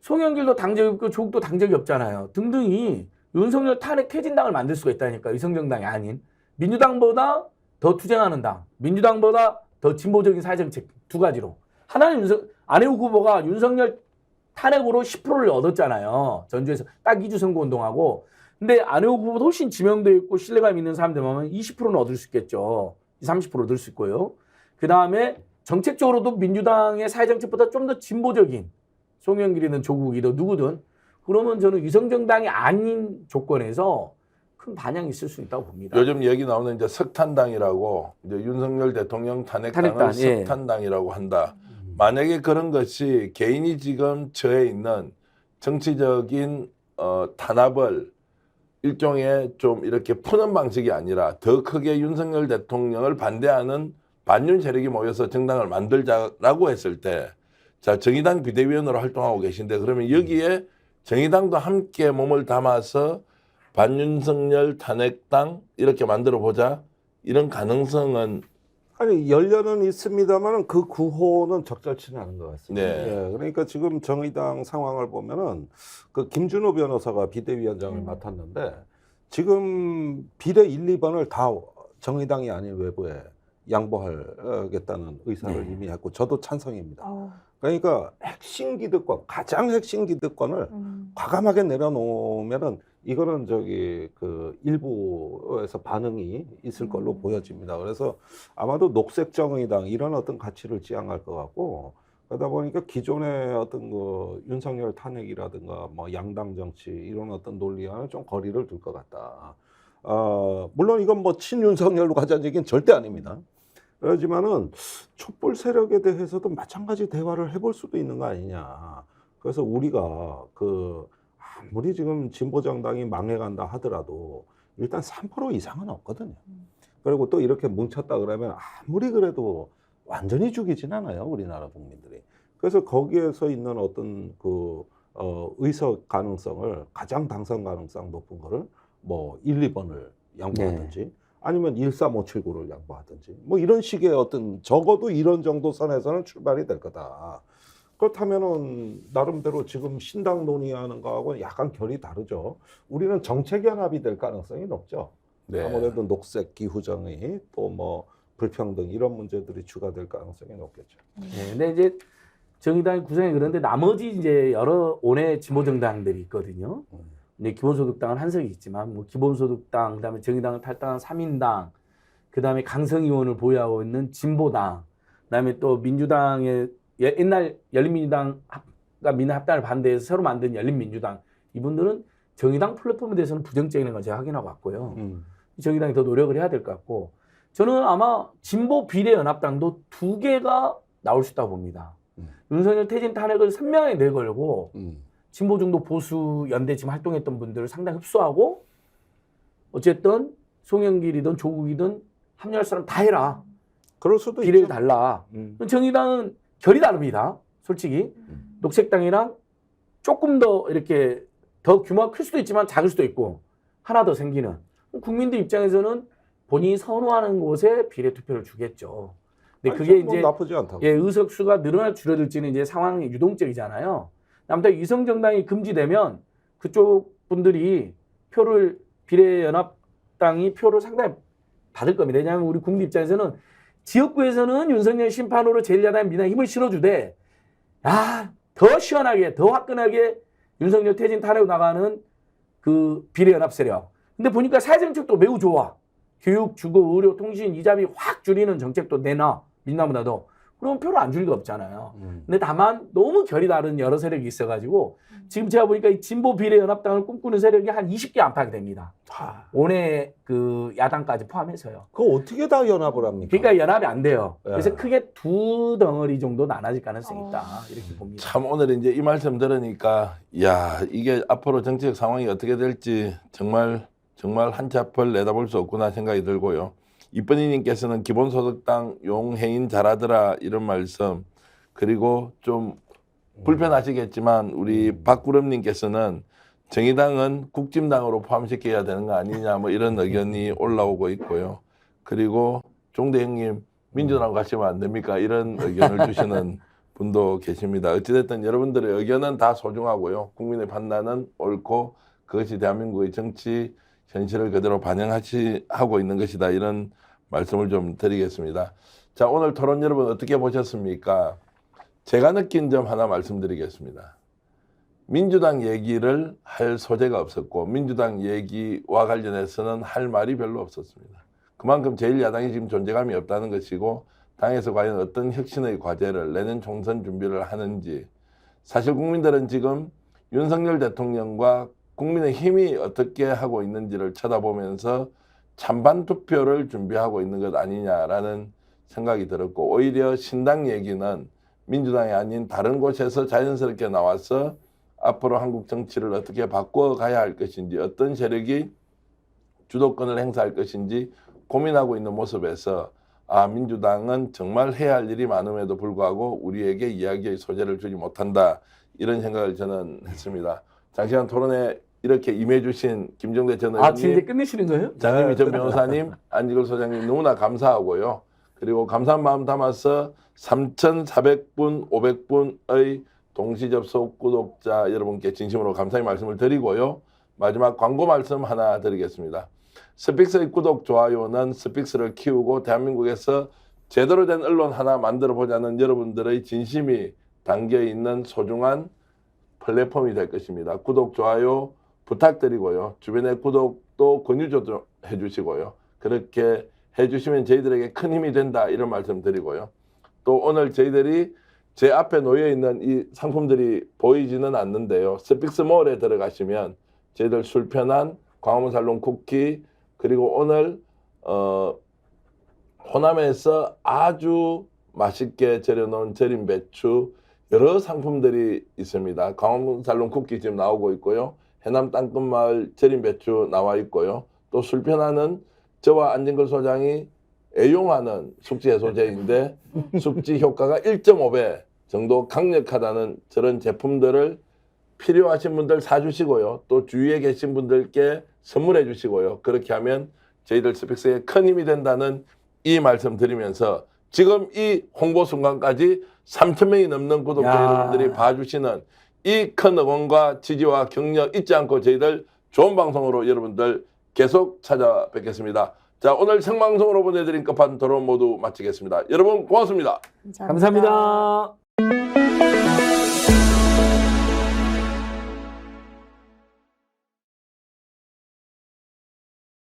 송영길도 당적이 없고 조국도 당적이 없잖아요. 등등이 윤석열 탄핵 퇴진당을 만들 수가 있다니까. 위성정당이 아닌 민주당보다 더 투쟁하는 당, 민주당보다 더 진보적인 사회정책 두 가지로. 하나는 안혜욱 후보가 윤석열 탄핵으로 10%를 얻었잖아요. 전주에서 딱 2주 선거운동하고. 근데 안혜욱 후보도 훨씬 지명도 있고 신뢰감 있는 사람들 보면 20%는 얻을 수 있겠죠. 30% 얻을 수 있고요. 그 다음에 정책적으로도 민주당의 사회정책보다 좀 더 진보적인 송영길이든 조국이든 누구든 그러면 저는 위성정당이 아닌 조건에서 큰 반향이 있을 수 있다고 봅니다. 요즘 얘기 나오는 이제 석탄당이라고 이제 윤석열 대통령 탄핵당을 탄핵당, 예. 석탄당이라고 한다. 만약에 그런 것이 개인이 지금 처해 있는 정치적인 탄압을 일종의 좀 이렇게 푸는 방식이 아니라 더 크게 윤석열 대통령을 반대하는 반윤 세력이 모여서 정당을 만들자라고 했을 때 자, 정의당 비대위원으로 활동하고 계신데 그러면 여기에 정의당도 함께 몸을 담아서 반윤석열 탄핵당 이렇게 만들어 보자 이런 가능성은 아니 열려는 있습니다만 그 구호는 적절치는 않은 것 같습니다. 네. 예, 그러니까 지금 정의당 상황을 보면은 그 김준호 변호사가 비대위원장을 맡았는데 지금 비례 1, 2번을 다 정의당이 아닌 외부에 양보하겠다는 의사를 이미 했고 저도 찬성입니다. 그러니까 핵심 기득권, 가장 핵심 기득권을 과감하게 내려놓으면은 이거는 그 일부에서 반응이 있을 걸로 보여집니다. 그래서 아마도 녹색 정의당 이런 어떤 가치를 지향할 것 같고 그러다 보니까 기존의 어떤 그 윤석열 탄핵이라든가 뭐 양당 정치 이런 어떤 논리와는 좀 거리를 둘 것 같다. 물론 이건 뭐 친윤석열로 가자는 얘기는 절대 아닙니다. 그렇지만은 촛불 세력에 대해서도 마찬가지 대화를 해볼 수도 있는 거 아니냐. 그래서 우리가 아무리 지금 진보정당이 망해간다 하더라도 일단 3% 이상은 없거든요. 그리고 또 이렇게 뭉쳤다 그러면 아무리 그래도 완전히 죽이진 않아요, 우리나라 국민들이. 그래서 거기에서 있는 어떤 의석 가능성을 가장 당선 가능성 높은 거를 뭐 1, 2번을 양보하든지 아니면 13579를 양보하든지 뭐 이런 식의 어떤 적어도 이런 정도 선에서는 출발이 될 거다. 그렇다면은 나름대로 지금 신당 논의하는 거하고 약간 결이 다르죠. 우리는 정책 연합이 될 가능성이 높죠. 네. 아무래도 녹색 기후정의 또 뭐 불평등 이런 문제들이 추가될 가능성이 높겠죠. 네, 근데 이제 정의당의 구성이 그런데 나머지 이제 여러 원외 진보 정당들이 있거든요. 근데 기본소득당은 한석이 있지만 뭐 기본소득당, 그다음에 정의당을 탈당한 3인당, 그다음에 강성 의원을 보유하고 있는 진보당, 그다음에 또 민주당의 옛날 열린민주당과 민합당을 반대해서 새로 만든 열린민주당, 이분들은 정의당 플랫폼에 대해서는 부정적인 걸 제가 확인하고 왔고요. 정의당이 더 노력을 해야 될 것 같고, 저는 아마 진보 비례연합당도 2개가 나올 수 있다고 봅니다. 윤석열 퇴진 탄핵을 선명하게 내걸고 진보 중도 보수 연대 지금 활동했던 분들을 상당히 흡수하고, 어쨌든 송영길이든 조국이든 합류할 사람 다 해라. 그럴 수도 비례를 있죠. 달라. 정의당은 결이 다릅니다. 솔직히 녹색당이랑 조금 더 이렇게 더 규모가 클 수도 있지만 작을 수도 있고 하나 더 생기는, 국민들 입장에서는 본인이 선호하는 곳에 비례 투표를 주겠죠. 근데 그게 뭐 이제 나쁘지 않다고. 의석수가 늘어날 줄어들지는 이제 상황이 유동적이잖아요. 아무튼 위성 정당이 금지되면 그쪽 분들이 표를 비례연합당이 표를 상당히 받을 겁니다. 왜냐하면 우리 국민 입장에서는 지역구에서는 윤석열 심판으로 제1야당 민주당 힘을 실어주되, 더 시원하게 더 화끈하게 윤석열 퇴진 탄핵으로 나가는 그 비례연합 세력. 근데 보니까 사회정책도 매우 좋아. 교육, 주거, 의료, 통신 이자비 확 줄이는 정책도 내놔. 민주당보다도. 그럼 표를 안 줄 리가 없잖아요. 근데 다만 너무 결이 다른 여러 세력이 있어가지고 지금 제가 보니까 이 진보 비례연합당을 꿈꾸는 세력이 한 20개 안팎이 됩니다. 원외 그 야당까지 포함해서요. 그거 어떻게 다 연합을 합니까? 그러니까 연합이 안 돼요. 예. 그래서 크게 2덩어리 정도 나눠질 가능성이 있다. 이렇게 봅니다. 참 오늘 이제 이 말씀 들으니까 이게 앞으로 정치적 상황이 어떻게 될지 정말 한치 앞을 내다볼 수 없구나 생각이 들고요. 이쁜이님께서는 기본소득당 용해인 잘하더라 이런 말씀, 그리고 좀 불편하시겠지만 우리 박구름님께서는 정의당은 국진당으로 포함시켜야 되는 거 아니냐 뭐 이런 의견이 올라오고 있고요. 그리고 종대형님 민주당 가시면 안 됩니까 이런 의견을 주시는 분도 계십니다. 어찌됐든 여러분들의 의견은 다 소중하고요. 국민의 판단은 옳고 그것이 대한민국의 정치 현실을 그대로 반영하고 있는 것이다. 이런 말씀을 좀 드리겠습니다. 자, 오늘 토론 여러분 어떻게 보셨습니까? 제가 느낀 점 하나 말씀드리겠습니다. 민주당 얘기를 할 소재가 없었고 민주당 얘기와 관련해서는 할 말이 별로 없었습니다. 그만큼 제1야당이 지금 존재감이 없다는 것이고 당에서 과연 어떤 혁신의 과제를 내년 총선 준비를 하는지, 사실 국민들은 지금 윤석열 대통령과 국민의힘이 어떻게 하고 있는지를 쳐다보면서 찬반 투표를 준비하고 있는 것 아니냐라는 생각이 들었고, 오히려 신당 얘기는 민주당이 아닌 다른 곳에서 자연스럽게 나와서 앞으로 한국 정치를 어떻게 바꿔가야 할 것인지, 어떤 세력이 주도권을 행사할 것인지 고민하고 있는 모습에서 민주당은 정말 해야 할 일이 많음에도 불구하고 우리에게 이야기의 소재를 주지 못한다, 이런 생각을 저는 했습니다. 장시간 토론에 이렇게 임해주신 김정대 전 의원님, 지금 이제 끝내시는 거예요? 장님이 전 변호사님, 안지걸 소장님 너무나 감사하고요. 그리고 감사한 마음 담아서 3,400분, 500분의 동시 접속 구독자 여러분께 진심으로 감사의 말씀을 드리고요. 마지막 광고 말씀 하나 드리겠습니다. 스픽스의 구독, 좋아요는 스픽스를 키우고 대한민국에서 제대로 된 언론 하나 만들어 보자는 여러분들의 진심이 담겨있는 소중한 플랫폼이 될 것입니다. 구독, 좋아요 부탁드리고요. 주변에 구독도 권유 좀 해주시고요. 그렇게 해주시면 저희들에게 큰 힘이 된다, 이런 말씀 드리고요. 또 오늘 저희들이 제 앞에 놓여있는 이 상품들이 보이지는 않는데요. 스픽스몰에 들어가시면 저희들 술편한 광화문 살롱 쿠키, 그리고 오늘 호남에서 아주 맛있게 절여놓은 절임 배추, 여러 상품들이 있습니다. 광화문 살롱 쿠키 지금 나오고 있고요. 해남 땅끝마을 절임 배추 나와 있고요. 또 술편하는 저와 안진걸 소장이 애용하는 숙지 해소제인데 숙지 효과가 1.5배 정도 강력하다는 저런 제품들을 필요하신 분들 사주시고요. 또 주위에 계신 분들께 선물해 주시고요. 그렇게 하면 저희들 스픽스에 큰 힘이 된다는 이 말씀 드리면서, 지금 이 홍보 순간까지 3,000명이 넘는 구독자 여러분들이 봐주시는 이 큰 응원과 지지와 격려 잊지 않고 저희들 좋은 방송으로 여러분들 계속 찾아뵙겠습니다. 자, 오늘 생방송으로 보내드린 끝판 토론 모두 마치겠습니다. 여러분 고맙습니다. 감사합니다.